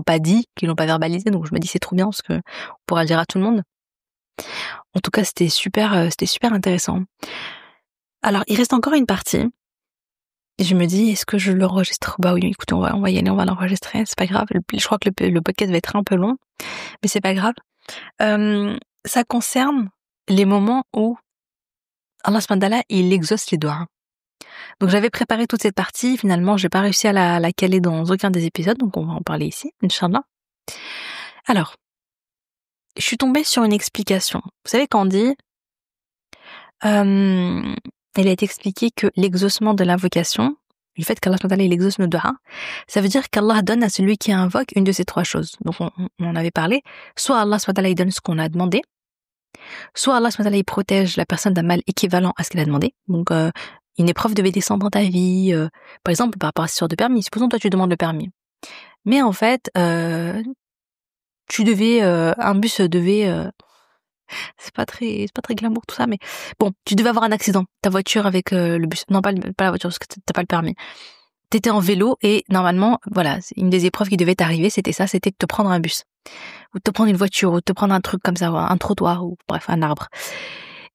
pas dit, qui l'ont pas verbalisé. Donc je me dis, c'est trop bien, parce que on pourra le dire à tout le monde. En tout cas, c'était super intéressant. Alors, il reste encore une partie. Et je me dis, est-ce que je l'enregistre? Bah oui, écoutez, on va y aller, on va l'enregistrer, c'est pas grave. Je crois que le podcast va être un peu long, mais c'est pas grave. Ça concerne les moments où Allah subhanahu wa ta'ala, il exauce les doigts. Donc j'avais préparé toute cette partie, finalement j'ai pas réussi à la caler dans aucun des épisodes, donc on va en parler ici, Inch'Allah. Alors, je suis tombée sur une explication. Vous savez quand on dit, il a été expliqué que l'exaucement de l'invocation, le fait qu'Allah subhanahu wa ta'ala, il exauce nos doigts, ça veut dire qu'Allah donne à celui qui invoque une de ces 3 choses. Donc on en avait parlé, soit Allah subhanahu wa ta'ala, il donne ce qu'on a demandé, soit Allah subhanahu wa ta'ala, il protège la personne d'un mal équivalent à ce qu'elle a demandé. Donc une épreuve devait descendre dans ta vie, par exemple par rapport à cette histoire de permis. Supposons toi tu demandes le permis, mais en fait un bus devait, c'est pas très glamour tout ça, mais bon, tu devais avoir un accident, ta voiture avec le bus, non pas la voiture parce que t'as pas le permis. T'étais en vélo et normalement, voilà, une des épreuves qui devait t'arriver, c'était de te prendre un bus, ou de te prendre une voiture, ou de te prendre un truc comme ça, un trottoir, ou bref, un arbre.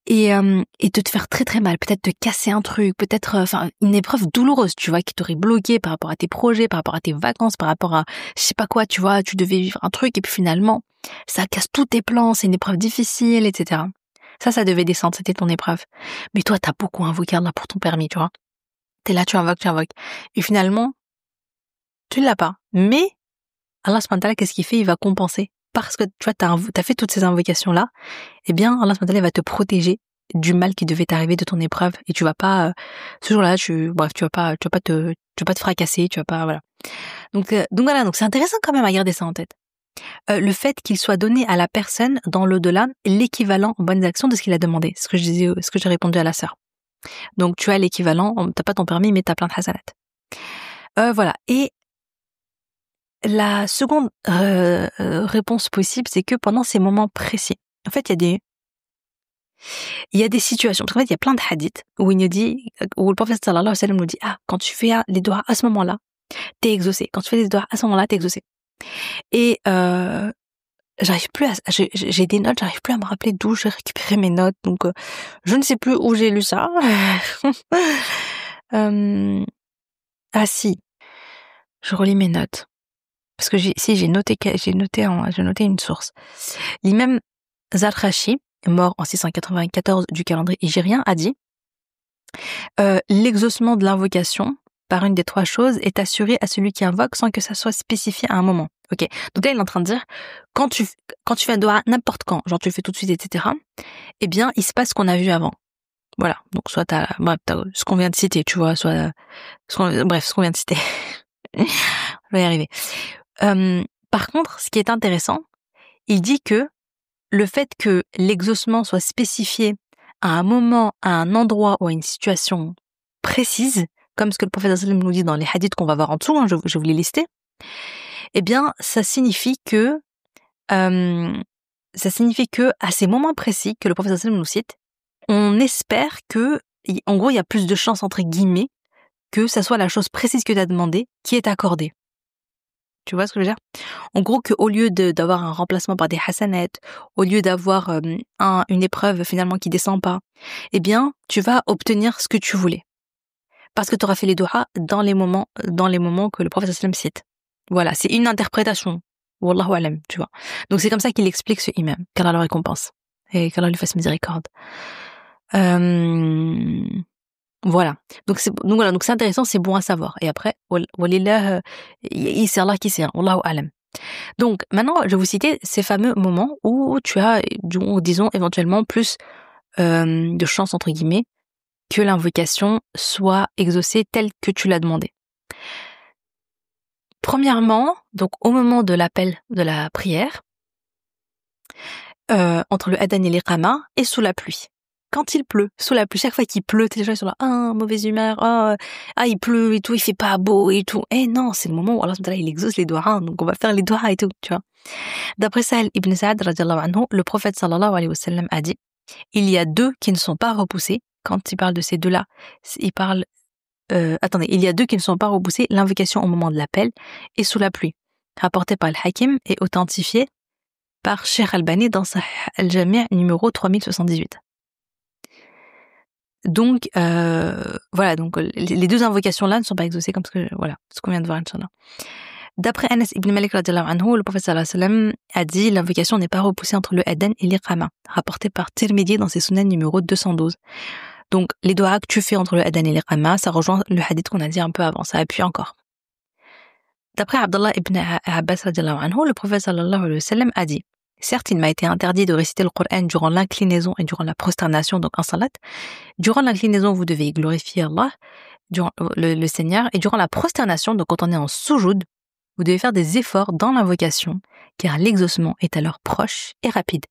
Et de te faire très très mal, peut-être te casser un truc, peut-être, enfin, une épreuve douloureuse, tu vois, qui t'aurait bloqué par rapport à tes projets, par rapport à tes vacances, par rapport à, je sais pas quoi, tu vois, tu devais vivre un truc et puis finalement, ça casse tous tes plans, c'est une épreuve difficile, etc. Ça devait descendre, c'était ton épreuve. Mais toi, t'as beaucoup invoqué Allah pour ton permis, tu vois. T'es là, tu invoques. Et finalement, tu l'as pas. Mais, Allah subhanahu wa ta'ala, qu'est-ce qu'il fait? Il va compenser. Parce que, tu vois, t'as fait toutes ces invocations-là, eh bien, Allah subhanahu wa ta'ala va te protéger du mal qui devait t'arriver de ton épreuve. Et tu vas pas, ce jour-là, tu vas pas te fracasser, tu vas pas, voilà. Donc voilà, donc c'est intéressant quand même à garder ça en tête. Le fait qu'il soit donné à la personne dans l'au-delà l'équivalent en bonnes actions de ce qu'il a demandé, ce que j'ai répondu à la sœur. Donc tu as l'équivalent, t'as pas ton permis mais t'as plein de hasanat. Voilà. Et la seconde réponse possible, c'est que pendant ces moments précis, en fait, il y a des situations, parce qu'en fait, il y a plein de hadiths où le prophète sallallahu alayhi wa sallam nous dit, quand tu fais les doigts à ce moment-là, t'es exaucé. Quand tu fais les doigts à ce moment-là, t'es exaucé. Et j'arrive plus j'ai des notes, j'arrive plus à me rappeler d'où j'ai récupéré mes notes, donc je ne sais plus où j'ai lu ça. Ah si, je relis mes notes. Parce que j'ai noté une source. L'imam Zarkashi, mort en 694 du calendrier hégirien, a dit l'exaucement de l'invocation par une des trois choses est assuré à celui qui invoque sans que ça soit spécifié à un moment. Ok. Donc là, il est en train de dire quand tu fais un doigt n'importe quand, genre tu le fais tout de suite, etc. Eh bien, il se passe ce qu'on a vu avant. Voilà. Donc soit t'as ce qu'on vient de citer, tu vois, soit ce qu'on vient de citer. Je vais y arriver. Par contre, ce qui est intéressant, il dit que le fait que l'exaucement soit spécifié à un moment, à un endroit ou à une situation précise, comme ce que le prophète sallam nous dit dans les hadiths qu'on va voir en dessous, je vous les lister, eh bien, ça signifie que à ces moments précis que le prophète sallam nous cite, on espère que, en gros, il y a plus de chances, entre guillemets, que ça soit la chose précise que tu as demandé qui est accordée. Tu vois ce que je veux dire? En gros, qu'au lieu d'avoir un remplacement par des hasanettes, au lieu d'avoir une épreuve finalement qui descend pas, eh bien, tu vas obtenir ce que tu voulais. Parce que tu auras fait les doigts dans les moments que le prophète sallam cite. Voilà, c'est une interprétation. Wallahu alam, tu vois. Donc c'est comme ça qu'il explique ce imam, qu'Allah le récompense et qu'Allah lui fasse miséricorde. Voilà. Donc c'est intéressant, c'est bon à savoir. Et après, walillah, c'est Allah qui sait, wallahu alam. Donc maintenant, je vais vous citer ces fameux moments où tu as, disons éventuellement plus de chance entre guillemets que l'invocation soit exaucée telle que tu l'as demandé. Premièrement, donc au moment de l'appel de la prière, entre le adhan et l'iqama et sous la pluie. Quand il pleut, sous la pluie, chaque fois qu'il pleut, les gens sont là, mauvaise humeur, il pleut et tout, il fait pas beau et tout. Eh non, c'est le moment où Allah il exauce les doigts, donc on va faire les doigts et tout, tu vois. D'après Sahel ibn Sa'ad, radiallahu anhu, le prophète sallallahu alayhi wa sallam a dit, il y a deux qui ne sont pas repoussés. Quand il parle de ces deux-là, il y a deux qui ne sont pas repoussés, l'invocation au moment de l'appel et sous la pluie. Rapporté par le Hakim et authentifié par Cheikh Albani dans Sahih al-Jami' numéro 3078. Donc, voilà, donc les deux invocations-là ne sont pas exaucées comme ce qu'on vient de voir, Inch'Allah. D'après Anas ibn Malik radiallahu anhu, le prophète sallallahu alayhi wa sallam a dit l'invocation n'est pas repoussée entre le adhan et l'iqama, rapporté par Tirmidhi dans ses sunan numéro 212. Donc, les doigts que tu fais entre le adhan et l'iqama, ça rejoint le hadith qu'on a dit un peu avant, ça appuie encore. D'après Abdullah ibn Abbas radiallahu anhu, le prophète sallallahu alayhi wa sallam a dit certes, il m'a été interdit de réciter le Coran durant l'inclinaison et durant la prosternation, donc en salat. Durant l'inclinaison, vous devez glorifier Allah, durant le Seigneur, et durant la prosternation, donc quand on est en soujoud, vous devez faire des efforts dans l'invocation, car l'exaucement est alors proche et rapide.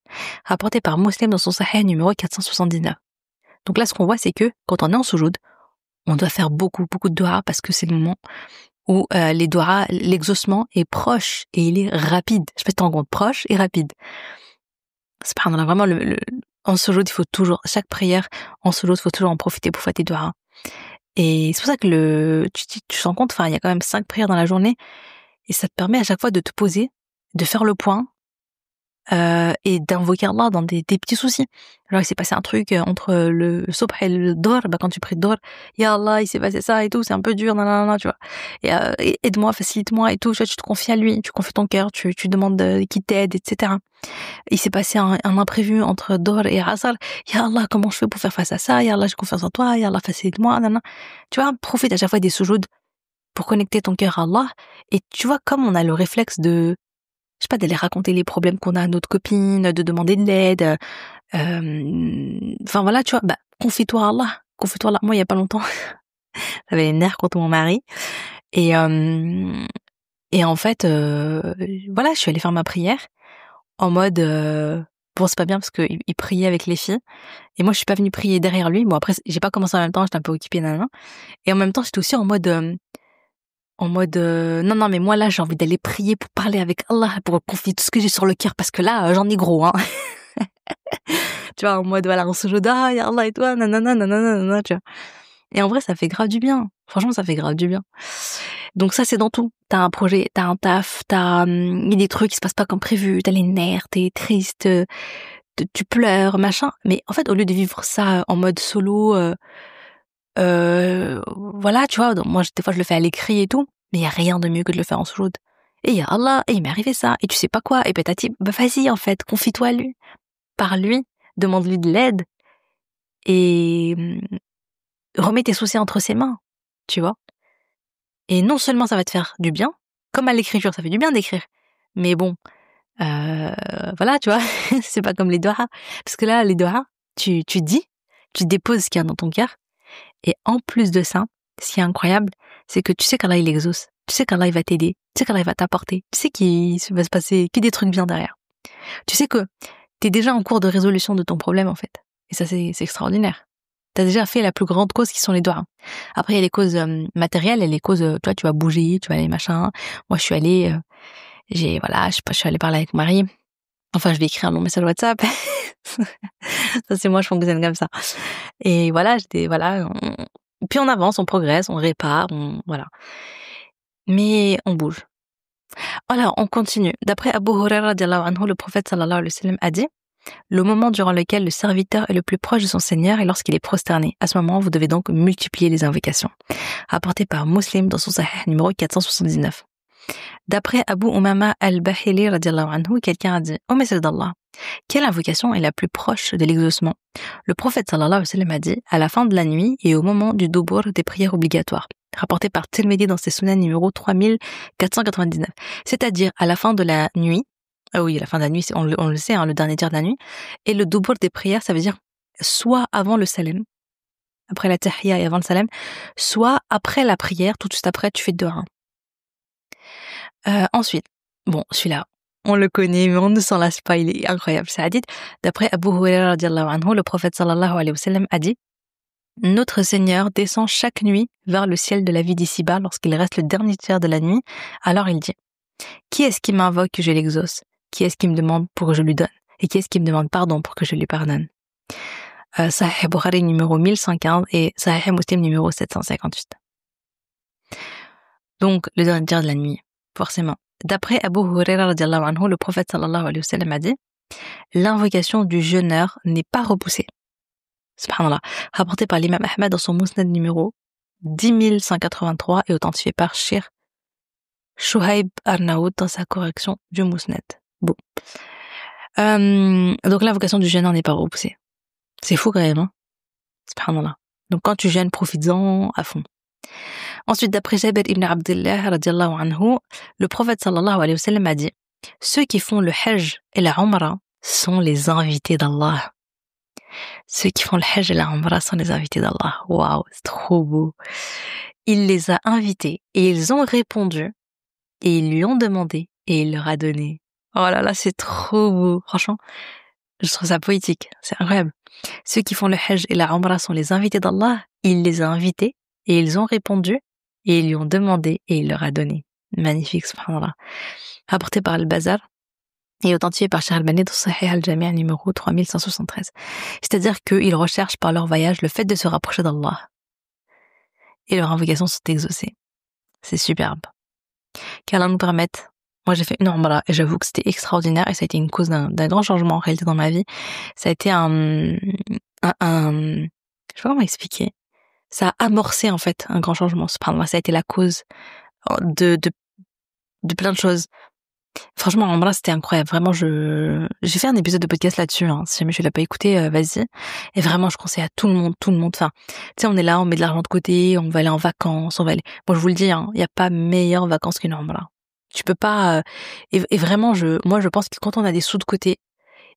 Rapporté par Muslim dans son Sahih numéro 479. Donc là, ce qu'on voit, c'est que quand on est en soujoud, on doit faire beaucoup de doigts parce que c'est le moment où l'exaucement est proche et il est rapide. Je sais pas si tu te rends compte, proche et rapide. Subhanallah, vraiment, en soujoud, il faut toujours, chaque prière, en soujoud, il faut toujours en profiter pour faire tes doigts. Et c'est pour ça que tu te rends compte, il y a quand même 5 prières dans la journée, et ça te permet à chaque fois de te poser, de faire le point, et d'invoquer Allah dans des petits soucis. Alors il s'est passé un truc entre le subh et le dor, quand tu pries dor, ya Allah, il s'est passé ça et tout, c'est un peu dur, nanana, tu vois. Et aide-moi, facilite-moi et tout, tu te confies à lui, tu confies ton cœur, tu demandes qu'il t'aide, etc. Il s'est passé un imprévu entre dor et asr, ya Allah, comment je fais pour faire face à ça, ya Allah, j'ai confiance en toi, ya Allah, facilite-moi, nanana. Tu vois, profite à chaque fois des soujoud pour connecter ton cœur à Allah. Et tu vois, comme on a le réflexe de, je sais pas, d'aller raconter les problèmes qu'on a à notre copine, de demander de l'aide. Voilà, tu vois, confie-toi à Allah. Confie-toi à Allah. Moi, il y a pas longtemps, j'avais les nerfs contre mon mari. Et Et en fait, voilà, je suis allée faire ma prière en mode bon, c'est pas bien parce que il priait avec les filles et moi je suis pas venue prier derrière lui. Bon après j'ai pas commencé en même temps, j'étais un peu occupée nanana. Et en même temps, j'étais aussi en mode non mais moi là j'ai envie d'aller prier pour parler avec Allah, pour confier tout ce que j'ai sur le cœur parce que là j'en ai gros hein. Tu vois, en mode voilà, on se joue ah ya Allah et toi nanana nanana nanana, tu vois. Et en vrai, ça fait grave du bien. Franchement, ça fait grave du bien. Donc ça, c'est dans tout. T'as un projet, t'as un taf, y a des trucs qui se passent pas comme prévu, t'as les nerfs, t'es triste, tu pleures, machin. Mais en fait, au lieu de vivre ça en mode solo, voilà, tu vois, donc moi, des fois, je le fais à l'écrit et tout, mais il y a rien de mieux que de le faire en solo. Et il y a Allah, et il m'est arrivé ça, et tu sais pas quoi, et peut-être, bah vas-y, en fait, confie-toi à lui, parle-lui, demande-lui de l'aide, et remets tes soucis entre ses mains, tu vois. Et non seulement ça va te faire du bien, comme à l'écriture, ça fait du bien d'écrire. Mais bon, voilà, tu vois, c'est pas comme les doigts. Parce que là, les doigts, tu dis, tu déposes ce qu'il y a dans ton cœur. Et en plus de ça, ce qui est incroyable, c'est que tu sais qu'Allah, il exauce. Tu sais qu'Allah, il va t'aider. Tu sais qu'Allah, il va t'apporter. Tu sais qu'il va se passer que des trucs bien derrière. Tu sais que t'es déjà en cours de résolution de ton problème, en fait. Et ça, c'est extraordinaire. T'as déjà fait la plus grande cause qui sont les doigts. Après, il y a les causes matérielles et les causes, toi, tu vas bouger, tu vas aller machin. Moi, je suis allée, voilà, je sais pas, je suis allée parler avec mon mari. Enfin, je vais écrire un long message WhatsApp. Ça, c'est moi, je fonctionne comme ça. Et voilà, voilà, puis on avance, on progresse, on répare, voilà. Mais on bouge. Alors, on continue. D'après Abu Huraira radiallahu anhu, le prophète sallallahu alayhi wa sallam a dit: le moment durant lequel le serviteur est le plus proche de son Seigneur est lorsqu'il est prosterné. À ce moment, vous devez donc multiplier les invocations. Rapporté par Muslim dans son Sahih numéro 479. D'après Abu Umama al-Bahili radiallahu anhu, quelqu'un a dit: ô messager d'Allah, quelle invocation est la plus proche de l'exaucement? Le prophète sallallahu alayhi wa sallam a dit: à la fin de la nuit et au moment du dobour des prières obligatoires. Rapporté par Tirmidhi dans ses Sunan numéro 3499. C'est-à-dire à la fin de la nuit. Ah oui, à la fin de la nuit, on le sait, hein, le dernier tiers de la nuit. Et le dobour des prières, ça veut dire soit avant le salam, après la tahiyya et avant le salam, soit après la prière, tout de suite après, tu fais deux reins. Ensuite, bon, celui-là, on le connaît, mais on ne s'en lasse pas, il est incroyable. C'est hadith. D'après Abu Huraira radiallahu anhu, le prophète sallallahu alayhi wa sallam a dit: notre Seigneur descend chaque nuit vers le ciel de la vie d'ici-bas lorsqu'il reste le dernier tiers de la nuit. Alors il dit: qui est-ce qui m'invoque que je l'exauce? Qui est-ce qui me demande pour que je lui donne? Et qui est-ce qui me demande pardon pour que je lui pardonne? Sahih Bukhari numéro 1115 et Sahih Muslim numéro 758. Donc, le dernier tiers de la nuit, forcément. D'après Abu Huraira radiallahu anhu, le prophète sallallahu alayhi wa sallam a dit: l'invocation du jeûneur n'est pas repoussée. Subhanallah. Rapporté par l'imam Ahmad dans son Musnad numéro 10183 et authentifié par Shir Shuhaib Arnaout dans sa correction du Musnad. Bon. Donc l'invocation du jeûneur n'est pas repoussée. C'est fou quand même, hein. Subhanallah. Donc quand tu jeûnes, profites-en à fond. Ensuite, d'après Jabir ibn Abdullah radiallahu anhu, le prophète sallallahu alayhi wa sallam a dit: ceux qui font le hajj et la umrah sont les invités d'Allah. Ceux qui font le hajj et la umrah sont les invités d'Allah. Waouh, c'est trop beau. Il les a invités et ils ont répondu et ils lui ont demandé et il leur a donné. Oh là là, c'est trop beau. Franchement, je trouve ça poétique. C'est incroyable. Ceux qui font le hajj et la umrah sont les invités d'Allah. Il les a invités et ils ont répondu et ils lui ont demandé et il leur a donné. Magnifique, subhanallah. Rapporté par Al-Bazar et authentifié par Cheikh Al-Albani dans Sahih Al-Jami' numéro 3173. C'est-à-dire qu'ils recherchent par leur voyage le fait de se rapprocher d'Allah. Et leurs invocations sont exaucées. C'est superbe. Qu'Allah nous permette. Moi, j'ai fait une umrah et j'avoue que c'était extraordinaire et ça a été une cause d'un grand changement en réalité dans ma vie. Ça a été je sais pas comment expliquer. Ça a amorcé en fait un grand changement. Subhanallah, ça a été la cause de plein de choses. Franchement, en umrah, c'était incroyable. Vraiment, j'ai fait un épisode de podcast là-dessus, hein. Si jamais tu l'as pas écouté, vas-y. Et vraiment, je conseille à tout le monde. Enfin, tu sais, on est là, on met de l'argent de côté, on va aller en vacances, on va aller. Bon, je vous le dis, hein, y a pas meilleure vacances qu'une umrah. Tu peux pas. Et vraiment, moi, je pense que quand on a des sous de côté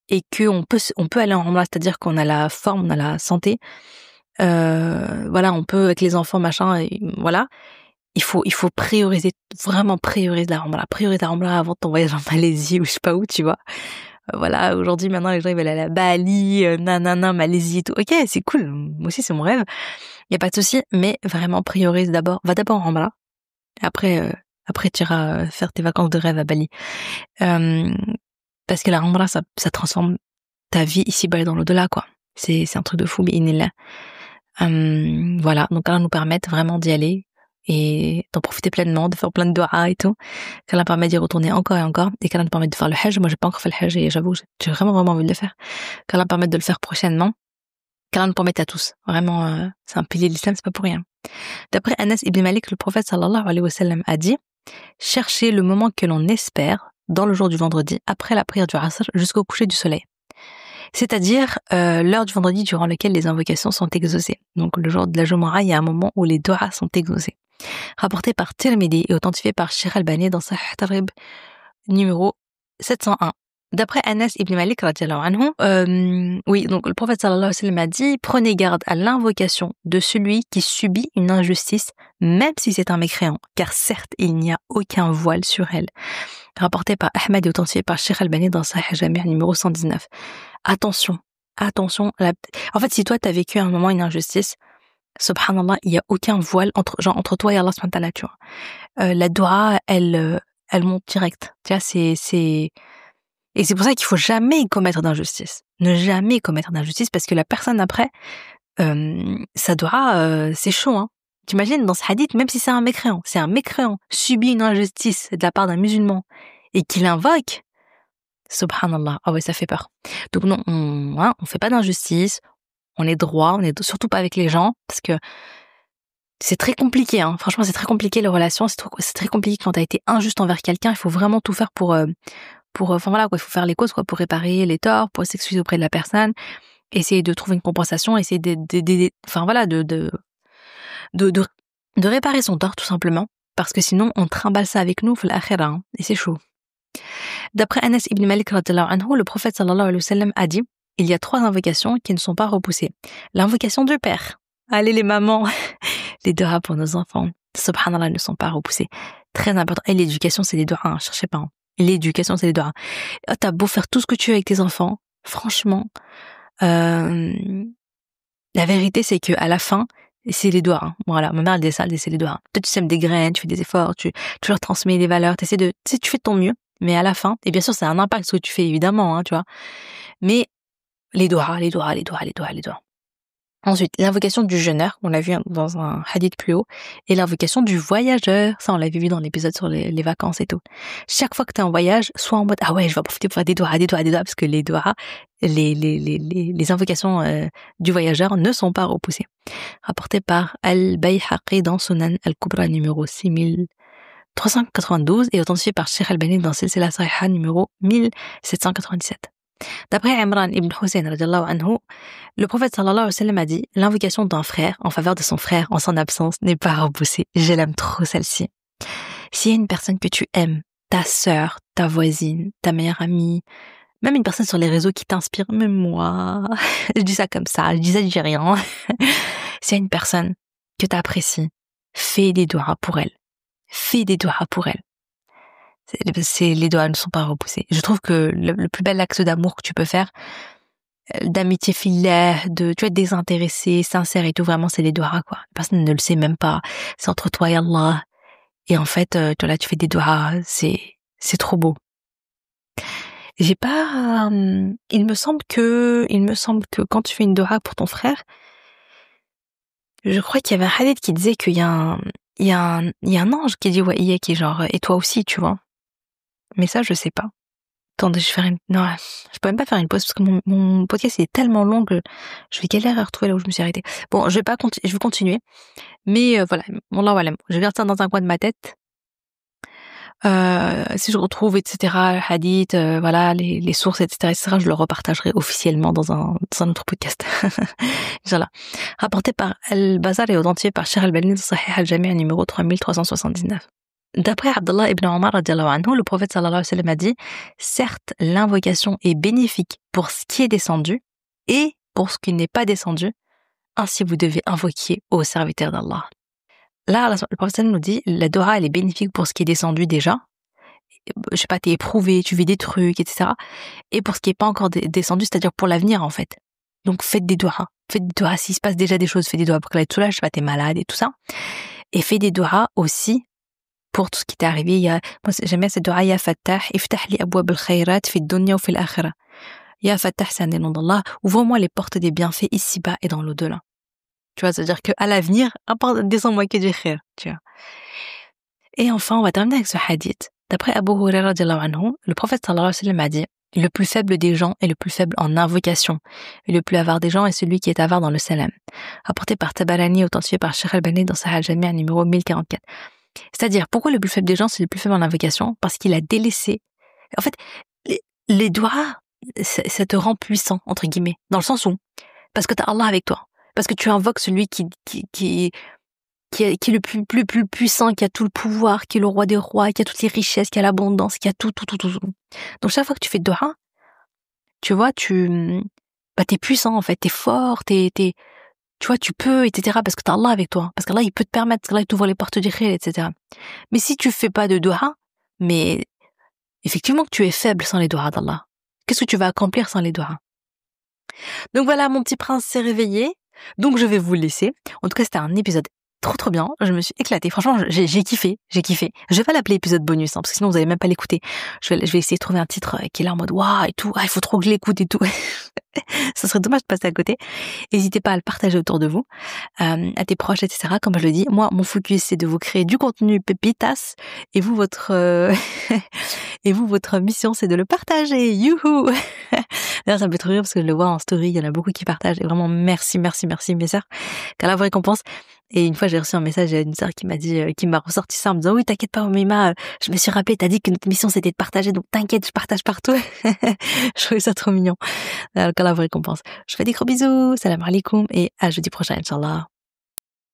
et que on peut aller en umrah, c'est-à-dire qu'on a la forme, on a la santé. Voilà, on peut avec les enfants, machin, et voilà. il faut vraiment prioriser la Umrah. Prioriser la Umrah avant ton voyage en Malaisie ou je sais pas où, tu vois. Voilà, aujourd'hui, maintenant, les gens, ils veulent aller à Bali, nanana, Malaisie et tout. Ok, c'est cool. Moi aussi, c'est mon rêve. Y a pas de souci, mais vraiment priorise d'abord. Va d'abord en Umrah. Après, tu iras faire tes vacances de rêve à Bali. Parce que la Umrah, ça transforme ta vie ici-bas et dans l'au-delà, quoi. C'est un truc de fou, bi'inillah. Voilà, donc Allah nous permette vraiment d'y aller et d'en profiter pleinement, de faire plein de doigts et tout. Qu'Allah permet d'y retourner encore et encore, et qu'Allah nous permette de faire le hajj. Moi, j'ai pas encore fait le hajj et j'avoue, j'ai vraiment envie de le faire. Qu'Allah permette de le faire prochainement. Qu'Allah nous permette à tous. Vraiment, c'est un pilier de l'islam, c'est pas pour rien. D'après Anas ibn Malik, le prophète sallallahu alayhi wa sallam a dit: cherchez le moment que l'on espère dans le jour du vendredi, après la prière du Asr jusqu'au coucher du soleil. C'est-à-dire l'heure du vendredi durant laquelle les invocations sont exaucées. Donc le jour de la Jumu'ah, il y a un moment où les doigts sont exaucés. Rapporté par Tirmidhi et authentifié par Sheikh Albani dans Sahih Targhib numéro 701. D'après Anas ibn Malik radhiyallahu anhu, oui, donc le prophète sallallahu alayhi wa sallam a dit: prenez garde à l'invocation de celui qui subit une injustice, même si c'est un mécréant, car certes il n'y a aucun voile sur elle. Rapporté par Ahmed et authentifié par Sheikh Albani dans Sahih Jami' numéro 119. Attention. En fait, si toi t'as vécu à un moment une injustice, subhanallah, il y a aucun voile entre toi et Allah subhanahu wa ta'ala, tu vois. La doua, elle monte direct. Tu vois, et c'est pour ça qu'il faut jamais commettre d'injustice. Ne jamais commettre d'injustice, parce que la personne après, ça doit, c'est chaud, hein. T'imagines, dans ce hadith, même si c'est un mécréant, subit une injustice de la part d'un musulman et qu'il invoque, subhanallah, ah ouais, ça fait peur. Donc non, on fait pas d'injustice, on est droit, on est surtout pas avec les gens, parce que c'est très compliqué, hein. Franchement, c'est très compliqué les relations, c'est très compliqué quand t'as été injuste envers quelqu'un. Il faut vraiment tout faire pour enfin voilà quoi, il faut faire les causes quoi, pour réparer les torts, pour s'excuser auprès de la personne, essayer de trouver une compensation, essayer enfin voilà, de réparer son tort tout simplement, parce que sinon on trimballe ça avec nous fil akhirah, hein, et c'est chaud. D'après Anas ibn Malik radhiyallahu anhu, le prophète sallallahu alayhi wa sallam a dit: il y a 3 invocations qui ne sont pas repoussées. L'invocation du père. Allez les mamans, les doigts pour nos enfants, subhanallah, ne sont pas repoussés. Très important. Et l'éducation, c'est les doigts, hein, cherchez pas. Hein. L'éducation, c'est les doigts. T'as beau faire tout ce que tu veux avec tes enfants, franchement, la vérité, c'est que à la fin, c'est les doigts. Hein. Voilà, ma mère elle dit ça, c'est les doigts. Toi, tu sèmes des graines, tu fais des efforts, tu leur transmets des valeurs, tu fais de ton mieux, mais à la fin, et bien sûr, ça a un impact ce que tu fais, évidemment, hein, tu vois. Mais les doigts. Ensuite, l'invocation du jeûneur, on l'a vu dans un hadith plus haut, et l'invocation du voyageur, ça on l'avait vu dans l'épisode sur les vacances et tout. Chaque fois que t'es en voyage, sois en mode ah ouais, je vais profiter pour faire des doigts, parce que les doigts, les invocations du voyageur ne sont pas repoussées. Rapporté par Al-Bayhaqi dans Sunan Al-Kubra numéro 6392 et authentifié par Sheikh Albani dans Silsila Sahiha numéro 1797. D'après Imran ibn Hussein radhiyallahu anhu, le prophète sallallahu alayhi wa sallam a dit: l'invocation d'un frère en faveur de son frère en son absence n'est pas repoussée. Je l'aime trop celle-ci. S'il y a une personne que tu aimes, ta sœur, ta voisine, ta meilleure amie, même une personne sur les réseaux qui t'inspire, même moi, je dis ça comme ça, je dis ça, je dis rien. S'il y a une personne que tu apprécies, fais des doigts pour elle. Les doigts ne sont pas repoussés. Je trouve que le plus bel acte d'amour que tu peux faire, d'amitié filaire, tu vois, désintéressé, sincère et tout, vraiment, c'est les doigts, quoi. La personne ne le sait même pas. C'est entre toi et Allah. Et en fait, toi là, tu fais des doigts, c'est trop beau. Il me semble que quand tu fais une doha pour ton frère, je crois qu'il y avait un hadith qui disait qu'il y a un ange qui dit ouais, qui est genre, et toi aussi, tu vois. Mais ça, je sais pas. Attendez, non, je peux même pas faire une pause parce que mon podcast est tellement long que je vais galérer à retrouver là où je me suis arrêtée. Bon, je vais continuer. Mais voilà, je garde ça dans un coin de ma tête. Si je retrouve, etc., hadith, voilà, les sources, etc., je le repartagerai officiellement dans un autre podcast. Inch'Allah. Rapporté par Al-Bazar et authentifié par Sheikh Albani dans Sahih Al-Jami' numéro 3379. D'après Abdullah ibn Omar radhiyallahu anhu, le prophète sallallahu alayhi wa sallam a dit: certes, l'invocation est bénéfique pour ce qui est descendu et pour ce qui n'est pas descendu. Ainsi, vous devez invoquer au serviteur d'Allah. là, le professeur nous dit, la Dora, elle est bénéfique pour ce qui est descendu déjà. Je sais pas, t'es éprouvé, tu vis des trucs, etc. Et pour ce qui est pas encore descendu, c'est-à-dire pour l'avenir, en fait. Donc, faites des doigts. Faites des doigts. S'il se passe déjà des choses, faites des doigts pour que là, tout là, je sais pas, t'es malade et tout ça. Et fais des doigts aussi pour tout ce qui t'est arrivé. Moi, j'aime bien cette doigt, Ya Fattah, iftah li abwab al-khayrat fi dunya ou fi al-akhirah. Ya Fattah, c'est un des noms d'Allah. Ouvre-moi les portes des bienfaits ici-bas et dans l'au-delà. Tu vois, c'est-à-dire qu'à l'avenir, descends-moi que du khayr, tu vois. Et enfin, on va terminer avec ce hadith. D'après Abu Hurairah radhiyallahu anhu, le prophète sallallahu alayhi wa sallam a dit: le plus faible des gens est le plus faible en invocation, et le plus avare des gens est celui qui est avare dans le salam. Rapporté par Tabarani, authentifié par Sheikh Al-Albani dans Sahih Al-Jami' numéro 1044. C'est-à-dire, pourquoi le plus faible des gens c'est le plus faible en invocation? Parce qu'il a délaissé. En fait, les doigts, ça te rend puissant, entre guillemets, dans le sens où, parce que t'as Allah avec toi, parce que tu invoques celui qui est le plus puissant, qui a tout le pouvoir, qui est le roi des rois, qui a toutes les richesses, qui a l'abondance, qui a tout. Donc chaque fois que tu fais doha, tu vois, t'es puissant en fait, t'es fort, tu vois, tu peux, etc. Parce que t'as Allah avec toi, parce qu'Allah il peut te permettre, parce qu'Allah il t'ouvre les portes du khayr, etc. Mais si tu fais pas de doha, mais effectivement que tu es faible sans les doha d'Allah. Qu'est-ce que tu vas accomplir sans les doha? Donc voilà, mon petit prince s'est réveillé, donc je vais vous laisser. En tout cas, c'était un épisode trop bien, je me suis éclatée. Franchement, j'ai kiffé. Je vais pas l'appeler épisode bonus, parce que sinon vous allez même pas l'écouter. Je vais essayer de trouver un titre qui est là en mode waouh et tout. Ah, il faut trop que je l'écoute et tout. Ça serait dommage de passer à côté. N'hésitez pas à le partager autour de vous, à tes proches, etc. Comme je le dis, moi, mon focus, c'est de vous créer du contenu pépitas, et vous, votre mission, c'est de le partager. Youhou! D'ailleurs, ça me fait trop rire parce que je le vois en story, il y en a beaucoup qui partagent, et vraiment merci, mes sœurs, qu'Allah vous récompense. Et une fois, j'ai reçu un message d'une sœur qui m'a dit, qui m'a ressorti ça en me disant: oui, t'inquiète pas, Mima, je me suis rappelé, t'as dit que notre mission c'était de partager, donc t'inquiète, je partage partout. Je trouvais ça trop mignon. Alors qu'Allah vous récompense. Je fais des gros bisous, salam alaikum, et à jeudi prochain, Inch'Allah.